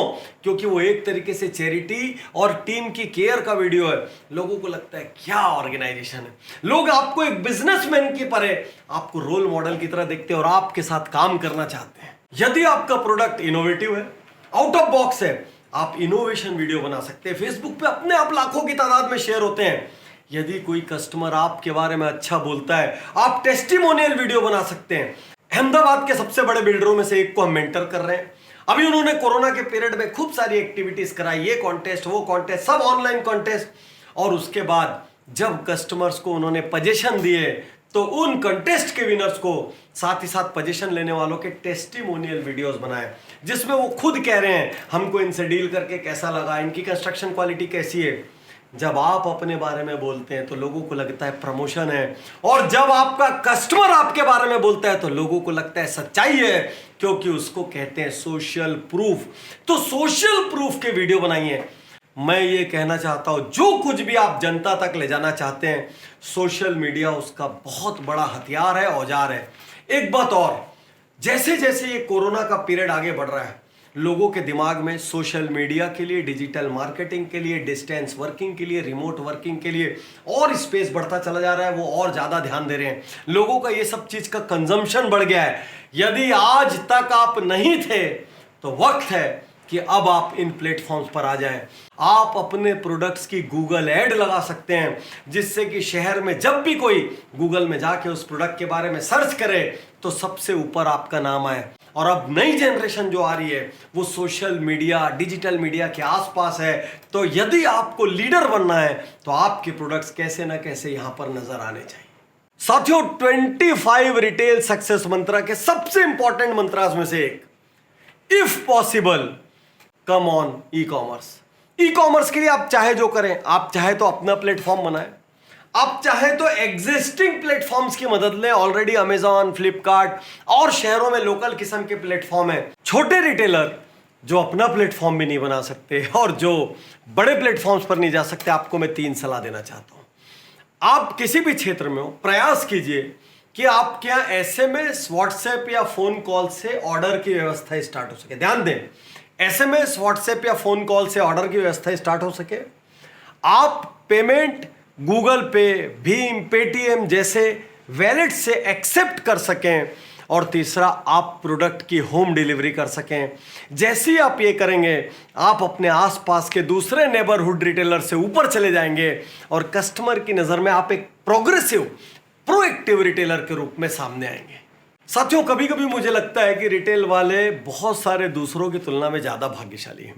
क्योंकि वो एक तरीके से चैरिटी और टीम की केयर का वीडियो है। लोगों को लगता है क्या ऑर्गेनाइजेशन है। लोग आपको एक बिजनेसमैन की तरह, आपको रोल मॉडल की तरह देखते हैं और आपके साथ काम करना चाहते हैं। यदि आपका प्रोडक्ट इनोवेटिव है, आउट ऑफ बॉक्स है, आप इनोवेशन वीडियो बना सकते हैं। फेसबुक पे अपने आप लाखों की तादाद में शेयर होते हैं। यदि कोई कस्टमर आपके बारे में अच्छा बोलता है, आप टेस्टिमोनियल वीडियो बना सकते हैं। अहमदाबाद के सबसे बड़े बिल्डरों में से एक को हम मेंटर कर रहे हैं। अभी उन्होंने कोरोना के पीरियड में खूब सारी एक्टिविटीज कराई, ये कॉन्टेस्ट, वो कॉन्टेस्ट, सब ऑनलाइन कॉन्टेस्ट। और उसके बाद जब कस्टमर्स को उन्होंने पोजीशन दिए तो उन कंटेस्ट के विनर्स को साथ ही साथ पोजीशन लेने वालों के टेस्टिमोनियल वीडियोस बनाए, जिसमें वो खुद कह रहे हैं हमको इनसे डील करके कैसा लगा, इनकी कंस्ट्रक्शन क्वालिटी कैसी है। जब आप अपने बारे में बोलते हैं तो लोगों को लगता है प्रमोशन है, और जब आपका कस्टमर आपके बारे में बोलता है तो लोगों को लगता है सच्चाई है, क्योंकि उसको कहते हैं सोशल प्रूफ। तो सोशल प्रूफ के वीडियो बनाइए। मैं ये कहना चाहता हूं, जो कुछ भी आप जनता तक ले जाना चाहते हैं, सोशल मीडिया उसका बहुत बड़ा हथियार है, औजार है। एक बात और, जैसे जैसे ये कोरोना का पीरियड आगे बढ़ रहा है, लोगों के दिमाग में सोशल मीडिया के लिए, डिजिटल मार्केटिंग के लिए, डिस्टेंस वर्किंग के लिए, रिमोट वर्किंग के लिए और स्पेस बढ़ता चला जा रहा है। वो और ज्यादा ध्यान दे रहे हैं। लोगों का ये सब चीज का कंजम्पशन बढ़ गया है। यदि आज तक आप नहीं थे तो वक्त है कि अब आप इन प्लेटफॉर्म्स पर आ जाएं। आप अपने प्रोडक्ट्स की गूगल ऐड लगा सकते हैं, जिससे कि शहर में जब भी कोई गूगल में जाके उस प्रोडक्ट के बारे में सर्च करे तो सबसे ऊपर आपका नाम आए। और अब नई जनरेशन जो आ रही है वो सोशल मीडिया, डिजिटल मीडिया के आसपास है। तो यदि आपको लीडर बनना है तो आपके प्रोडक्ट्स कैसे ना कैसे यहां पर नजर आने चाहिए। साथियों, 25 रिटेल सक्सेस मंत्रा के सबसे इंपॉर्टेंट मंत्रास में से एक, if possible come on e commerce. E commerce के लिए आप चाहे जो करें, आप चाहे तो अपना प्लेटफॉर्म बनाएं, आप चाहे तो एग्जिस्टिंग प्लेटफॉर्म्स की मदद लें। ऑलरेडी अमेजॉन, फ्लिपकार्ट और शहरों में लोकल किस्म के प्लेटफॉर्म है। छोटे रिटेलर जो अपना प्लेटफॉर्म भी नहीं बना सकते और जो बड़े प्लेटफॉर्म्स पर नहीं जा सकते, आपको मैं 3 सलाह देना चाहता हूं। आप किसी भी क्षेत्र में हो, प्रयास कीजिए कि आपके यहाँ एसएमएस, व्हाट्सएप या फोन कॉल से ऑर्डर की व्यवस्था स्टार्ट हो सके। ध्यान दें, एसएमएस, व्हाट्सएप या फोन कॉल से ऑर्डर की व्यवस्था स्टार्ट हो सके। आप पेमेंट गूगल पे, भीम, पेटीएम जैसे वैलेट से एक्सेप्ट कर सकें। और तीसरा, आप प्रोडक्ट की होम डिलीवरी कर सकें। जैसे ही आप ये करेंगे, आप अपने आसपास के दूसरे नेबरहुड रिटेलर से ऊपर चले जाएंगे और कस्टमर की नज़र में आप एक प्रोग्रेसिव, प्रोएक्टिव रिटेलर के रूप में सामने आएंगे। साथियों, कभी कभी मुझे लगता है कि रिटेल वाले बहुत सारे दूसरों की तुलना में ज़्यादा भाग्यशाली हैं।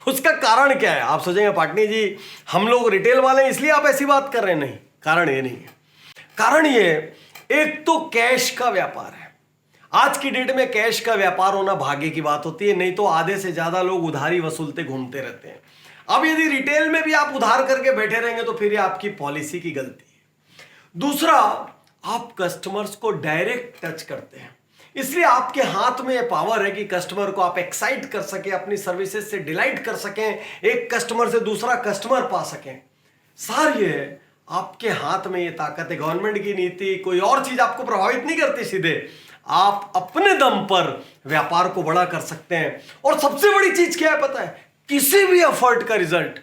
उसका कारण क्या है? आप सोचेंगे पाटनी जी हम लोग रिटेल वाले हैं इसलिए आप ऐसी बात कर रहे हैं। नहीं, कारण ये नहीं है। कारण ये, एक तो कैश का व्यापार है। आज की डेट में कैश का व्यापार होना भाग्य की बात होती है, नहीं तो आधे से ज़्यादा लोग उधारी वसूलते घूमते रहते हैं। अब यदि रिटेल में भी आप उधार करके बैठे रहेंगे तो फिर ये आपकी पॉलिसी की गलती है। दूसरा, आप कस्टमर्स को डायरेक्ट टच करते हैं, इसलिए आपके हाथ में यह पावर है कि कस्टमर को आप एक्साइट कर सकें, अपनी सर्विसेज से डिलाइट कर सकें, एक कस्टमर से दूसरा कस्टमर पा सकें। सार ये है, आपके हाथ में ये ताकत है। गवर्नमेंट की नीति, कोई और चीज आपको प्रभावित नहीं करती। सीधे आप अपने दम पर व्यापार को बड़ा कर सकते हैं। और सबसे बड़ी चीज क्या है पता है? किसी भी एफर्ट का रिजल्ट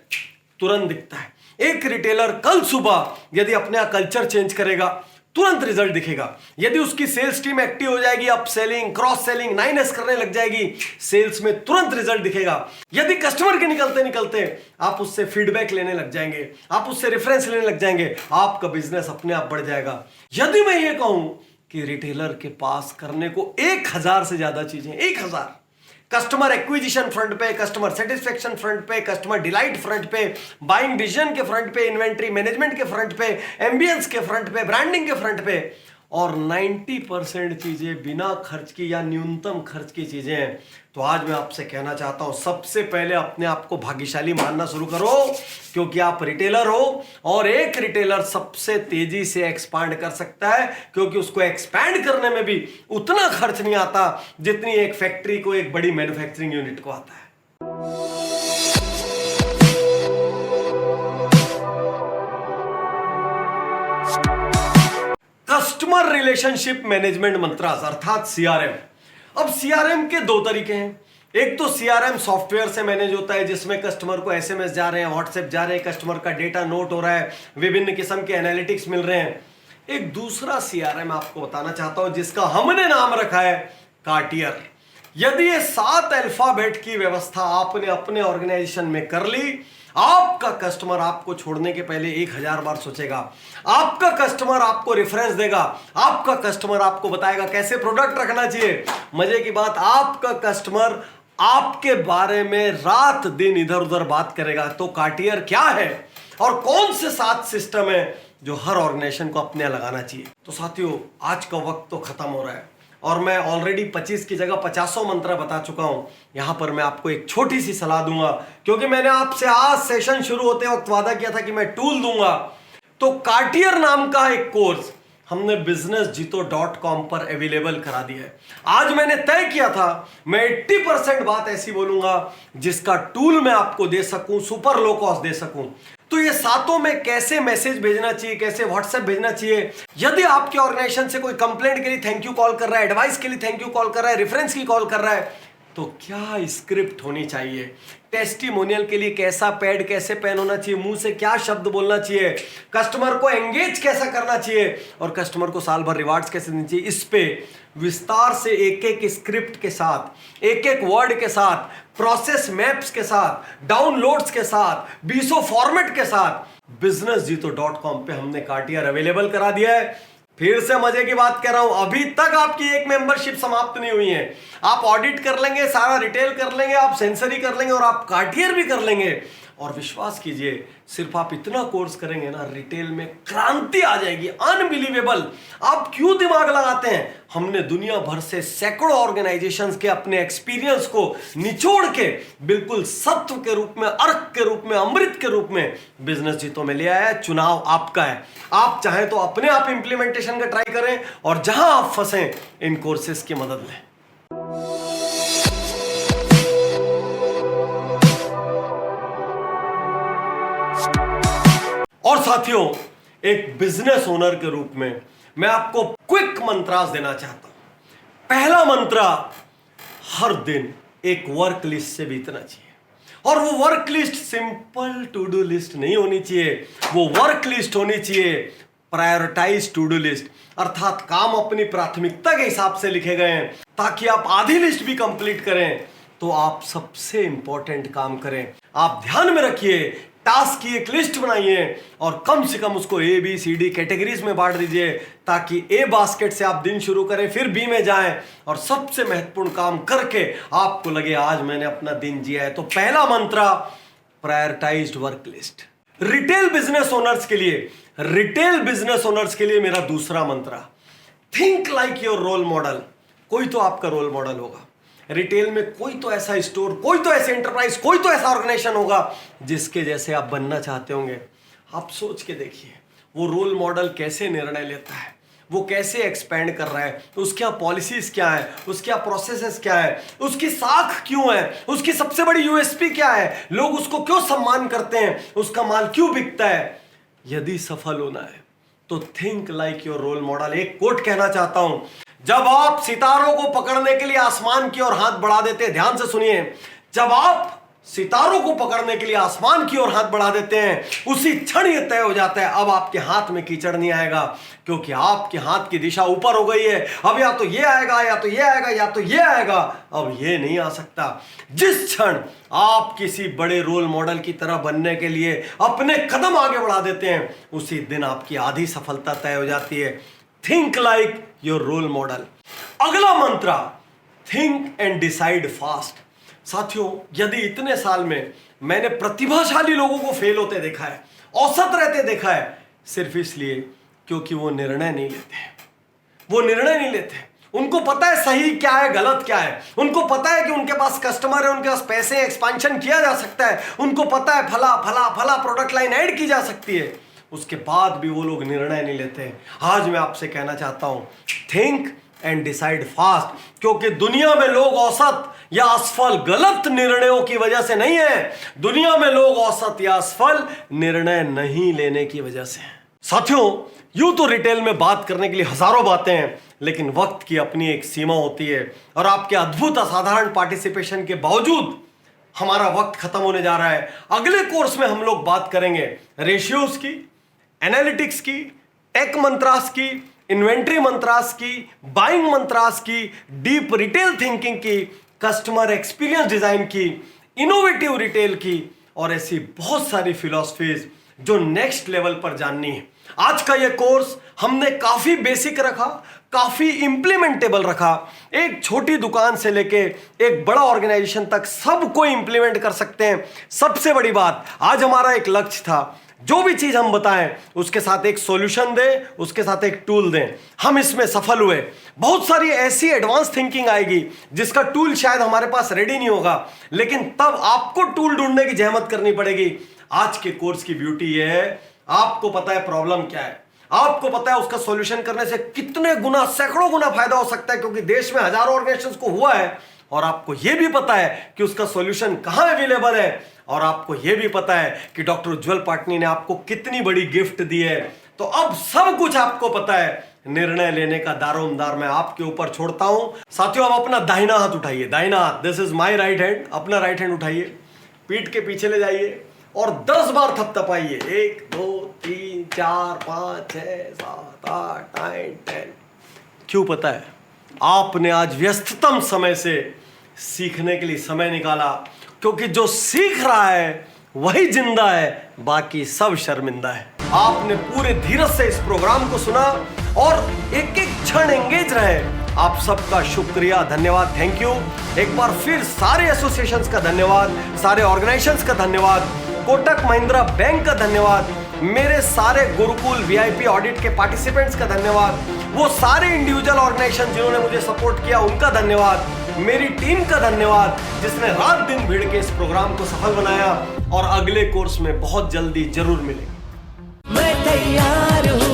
तुरंत दिखता है। एक रिटेलर कल सुबह यदि अपना कल्चर चेंज करेगा, तुरंत रिजल्ट दिखेगा। यदि उसकी सेल्स टीम एक्टिव हो जाएगी, up selling, cross selling, 9S करने लग जाएगी, सेल्स में तुरंत रिजल्ट दिखेगा। यदि कस्टमर के निकलते निकलते आप उससे फीडबैक लेने लग जाएंगे, आप उससे रेफरेंस लेने लग जाएंगे, आपका बिजनेस अपने आप बढ़ जाएगा। यदि मैं ये कहूं कि रिटेलर के पास करने को 1000 से ज्यादा चीजें, 1000, कस्टमर एक्विजिशन फ्रंट पे, कस्टमर सेटिस्फेक्शन फ्रंट पे, कस्टमर डिलाइट फ्रंट पे, बाइंग डिसीजन के फ्रंट पे, इन्वेंट्री मैनेजमेंट के फ्रंट पे, एम्बियंस के फ्रंट पे, ब्रांडिंग के फ्रंट पे, और 90% चीजें बिना खर्च की या न्यूनतम खर्च की चीजें हैं। तो आज मैं आपसे कहना चाहता हूं, सबसे पहले अपने आप को भाग्यशाली मानना शुरू करो, क्योंकि आप रिटेलर हो। और एक रिटेलर सबसे तेजी से एक्सपांड कर सकता है, क्योंकि उसको एक्सपैंड करने में भी उतना खर्च नहीं आता जितनी एक फैक्ट्री को, एक बड़ी मैन्युफैक्चरिंग यूनिट को आता है। कस्टमर रिलेशनशिप मैनेजमेंट मंत्रास अर्थात सीआरएम। अब सीआरएम के 2 तरीके हैं। एक तो सीआरएम सॉफ्टवेयर से मैनेज होता है, जिसमें कस्टमर को एसएमएस जा रहे हैं, व्हाट्सएप जा रहे हैं, कस्टमर का डेटा नोट हो रहा है, विभिन्न किस्म के एनालिटिक्स मिल रहे हैं। एक दूसरा सीआरएम आपको बताना चाहता हूं, जिसका हमने नाम रखा है कार्टियर। यदि ये 7 अल्फाबेट की व्यवस्था आपने अपने ऑर्गेनाइजेशन में कर ली, आपका कस्टमर आपको छोड़ने के पहले 1000 बार सोचेगा। आपका कस्टमर आपको रेफरेंस देगा, आपका कस्टमर आपको बताएगा कैसे प्रोडक्ट रखना चाहिए। मजे की बात, आपका कस्टमर आपके बारे में रात दिन इधर उधर बात करेगा। तो कार्टियर क्या है और कौन से 7 सिस्टम है जो हर ऑर्गेनाइजेशन को अपने लगाना चाहिए? तो साथियों, आज का वक्त तो खत्म हो रहा है और मैं ऑलरेडी 25 की जगह 50 मंत्र बता चुका हूं। यहां पर मैं आपको एक छोटी सी सलाह दूंगा, क्योंकि मैंने आपसे आज सेशन शुरू होते वक्त वादा किया था कि मैं टूल दूंगा। तो कार्टियर नाम का एक कोर्स हमने businessjito.com पर अवेलेबल करा दिया है। आज मैंने तय किया था मैं 80% बात ऐसी बोलूंगा जिसका टूल मैं आपको दे सकूं, सुपर लो कॉस्ट दे सकूं। तो ये सातों में कैसे मैसेज भेजना चाहिए, कैसे व्हाट्सएप भेजना चाहिए, यदि आपके ऑर्गेनाइजेशन से कोई कंप्लेंट के लिए थैंक यू कॉल कर रहा है, एडवाइस के लिए थैंक यू कॉल कर रहा है, रेफरेंस की कॉल कर रहा है, तो क्या स्क्रिप्ट होनी चाहिए, टेस्टिमोनियल के लिए कैसा पैड कैसे पेन होना चाहिए, मुंह से क्या शब्द बोलना चाहिए, कस्टमर को एंगेज कैसा करना चाहिए और कस्टमर को साल भर रिवार्ड्स कैसे देनी चाहिए, इस पे विस्तार से एक एक स्क्रिप्ट के साथ, एक एक वर्ड के साथ, प्रोसेस मैप्स के साथ, डाउनलोड्स के साथ, 20 फॉर्मेट के साथ businessjito.com पे हमने कार्टियर अवेलेबल करा दिया है। फिर से मजे की बात कर रहा हूं, अभी तक आपकी एक मेंबरशिप समाप्त नहीं हुई है। आप ऑडिट कर लेंगे, सारा रिटेल कर लेंगे, आप सेंसरी कर लेंगे और आप कार्टियर भी कर लेंगे, और विश्वास कीजिए सिर्फ आप इतना कोर्स करेंगे ना, रिटेल में क्रांति आ जाएगी, अनबिलीवेबल। आप क्यों दिमाग लगाते हैं? हमने दुनिया भर से सैकड़ों ऑर्गेनाइजेशंस के अपने एक्सपीरियंस को निचोड़ के बिल्कुल सत्व के रूप में, अर्क के रूप में, अमृत के रूप में बिजनेस जीतो में ले आया है। चुनाव आपका है। आप चाहें तो अपने आप इंप्लीमेंटेशन का ट्राई करें और जहां आप फंसे इन कोर्सेस की मदद लें। और साथियों, एक बिजनेस ओनर के रूप में मैं आपको क्विक मंत्रास देना चाहता हूं। पहला मंत्रा, हर दिन एक वर्क लिस्ट से बीतना चाहिए, और वो work list simple to do list नहीं होनी चाहिए, वो वर्क लिस्ट होनी चाहिए प्रायोरिटाइज टू डू लिस्ट, अर्थात काम अपनी प्राथमिकता के हिसाब से लिखे गए हैं, ताकि आप आधी लिस्ट भी कंप्लीट करें तो आप सबसे इंपॉर्टेंट काम करें। आप ध्यान में रखिए, टास्क की एक लिस्ट बनाइए और कम से कम उसको A B C D categories में बांट दीजिए, ताकि ए बास्केट से आप दिन शुरू करें, फिर बी में जाएं और सबसे महत्वपूर्ण काम करके आपको लगे आज मैंने अपना दिन जिया है। तो पहला मंत्र, prioritised work list. Retail business owners के लिए मेरा दूसरा मंत्र, think like your role model. कोई तो आपका रोल मॉडल होगा रिटेल में, कोई तो ऐसा स्टोर, कोई तो ऐसे एंटरप्राइज, कोई तो ऐसा ऑर्गेनाइजेशन होगा जिसके जैसे आप बनना चाहते होंगे। आप सोच के देखिए वो रोल मॉडल कैसे निर्णय लेता है, वो कैसे एक्सपेंड कर रहा है, उसकी पॉलिसीज क्या है, उसकी प्रोसेसेस क्या है, उसकी साख क्यों है, उसकी सबसे बड़ी यूएसपी क्या है, लोग उसको क्यों सम्मान करते हैं, उसका माल क्यों बिकता है। यदि सफल होना है तो think like your role model. एक कोट कहना चाहता हूं, जब आप सितारों को पकड़ने के लिए आसमान की ओर हाथ बढ़ा देते हैं, ध्यान से सुनिए, जब आप सितारों को पकड़ने के लिए आसमान की ओर हाथ बढ़ा देते हैं, उसी क्षण यह तय हो जाता है अब आपके हाथ में कीचड़ नहीं आएगा, क्योंकि आपके हाथ की दिशा ऊपर हो गई है। अब या तो ये आएगा, या तो ये आएगा, या तो ये आएगा, अब ये नहीं आ सकता। जिस क्षण आप किसी बड़े रोल मॉडल की तरह बनने के लिए अपने कदम आगे बढ़ा देते हैं, उसी दिन आपकी आधी सफलता तय हो जाती है। Think like your role model. अगला मंत्र, थिंक एंड डिसाइड फास्ट। साथियों, यदि इतने साल में मैंने प्रतिभाशाली लोगों को फेल होते देखा है, औसत रहते देखा है, सिर्फ इसलिए क्योंकि वो निर्णय नहीं लेते। उनको पता है सही क्या है, गलत क्या है, उनको पता है कि उनके पास कस्टमर है, उनके पास पैसे, एक्सपेंशन किया जा सकता है, उनको पता है फला प्रोडक्ट लाइन ऐड की जा सकती है, उसके बाद भी वो लोग निर्णय नहीं लेते। आज मैं आपसे कहना चाहता हूं, थिंक एंड डिसाइड फास्ट, क्योंकि दुनिया में लोग औसत या असफल गलत निर्णयों की वजह से नहीं है, दुनिया में लोग औसत या असफल निर्णय नहीं लेने की वजह से हैं। साथियों, यूं तो रिटेल में बात करने के लिए हजारों बातें हैं, लेकिन वक्त की अपनी एक सीमा होती है, और आपके अद्भुत असाधारण पार्टिसिपेशन के बावजूद हमारा वक्त खत्म होने जा रहा है। अगले कोर्स में हम लोग बात करेंगे रेशियोज की, एनालिटिक्स की, टेक मंत्रास की, इन्वेंट्री मंत्रास की, बाइंग मंत्रास की, डीप रिटेल थिंकिंग की, कस्टमर एक्सपीरियंस डिजाइन की, इनोवेटिव रिटेल की, और ऐसी बहुत सारी फिलॉसफीज जो नेक्स्ट लेवल पर जाननी है। आज का यह कोर्स हमने काफी बेसिक रखा, काफी इंप्लीमेंटेबल रखा। एक छोटी दुकान से लेके एक बड़ा ऑर्गेनाइजेशन तक सबको इंप्लीमेंट कर सकते हैं। सबसे बड़ी बात, आज हमारा एक लक्ष्य था, जो भी चीज हम बताएं उसके साथ एक सॉल्यूशन दें, उसके साथ एक टूल दें। हम इसमें सफल हुए। बहुत सारी ऐसी एडवांस थिंकिंग आएगी जिसका टूल शायद हमारे पास रेडी नहीं होगा, लेकिन तब आपको टूल ढूंढने की जहमत करनी पड़ेगी। आज के कोर्स की ब्यूटी ये है, आपको पता है प्रॉब्लम क्या है, आपको पता है उसका सॉल्यूशन करने से कितने गुना, सैकड़ों गुना फायदा हो सकता है, क्योंकि देश में हजारों ऑर्गेनाइजेशंस को हुआ है। और आपको यह भी पता है कि उसका सॉल्यूशन कहां अवेलेबल है, और आपको यह भी पता है कि डॉक्टर उज्जवल पाटनी ने आपको कितनी बड़ी गिफ्ट दी है। तो अब सब कुछ आपको पता है, निर्णय लेने का दारोमदार मैं आपके ऊपर छोड़ता हूं। साथियों, अब अपना दाहिना हाथ उठाइए, दाहिना हाथ, this is my right hand. अपना राइट हैंड उठाइए, पीठ के पीछे ले जाइए और 10 बार थपथपाइए। 1 2 3 4 5 6 7 8 9 10। क्यों पता है? आपने आज व्यस्ततम समय से सीखने के लिए समय निकाला, क्योंकि जो सीख रहा है वही जिंदा है, बाकी सब शर्मिंदा है। आपने पूरे धीरज से इस प्रोग्राम को सुना और एक एक क्षण एंगेज रहे। आप सबका शुक्रिया, धन्यवाद, थैंक यू। एक बार फिर सारे एसोसिएशंस का धन्यवाद, सारे ऑर्गेनाइजेशंस का धन्यवाद, कोटक महिंद्रा बैंक का धन्यवाद, मेरे सारे गुरुकुल वीआईपी ऑडिट के पार्टिसिपेंट्स का धन्यवाद, वो सारे इंडिविजुअल ऑर्गेनाइजेशन जिन्होंने मुझे सपोर्ट किया उनका धन्यवाद, मेरी टीम का धन्यवाद जिसने रात दिन भिड़ के इस प्रोग्राम को सफल बनाया। और अगले कोर्स में बहुत जल्दी जरूर मिलेंगे। मैं तैयार हूँ।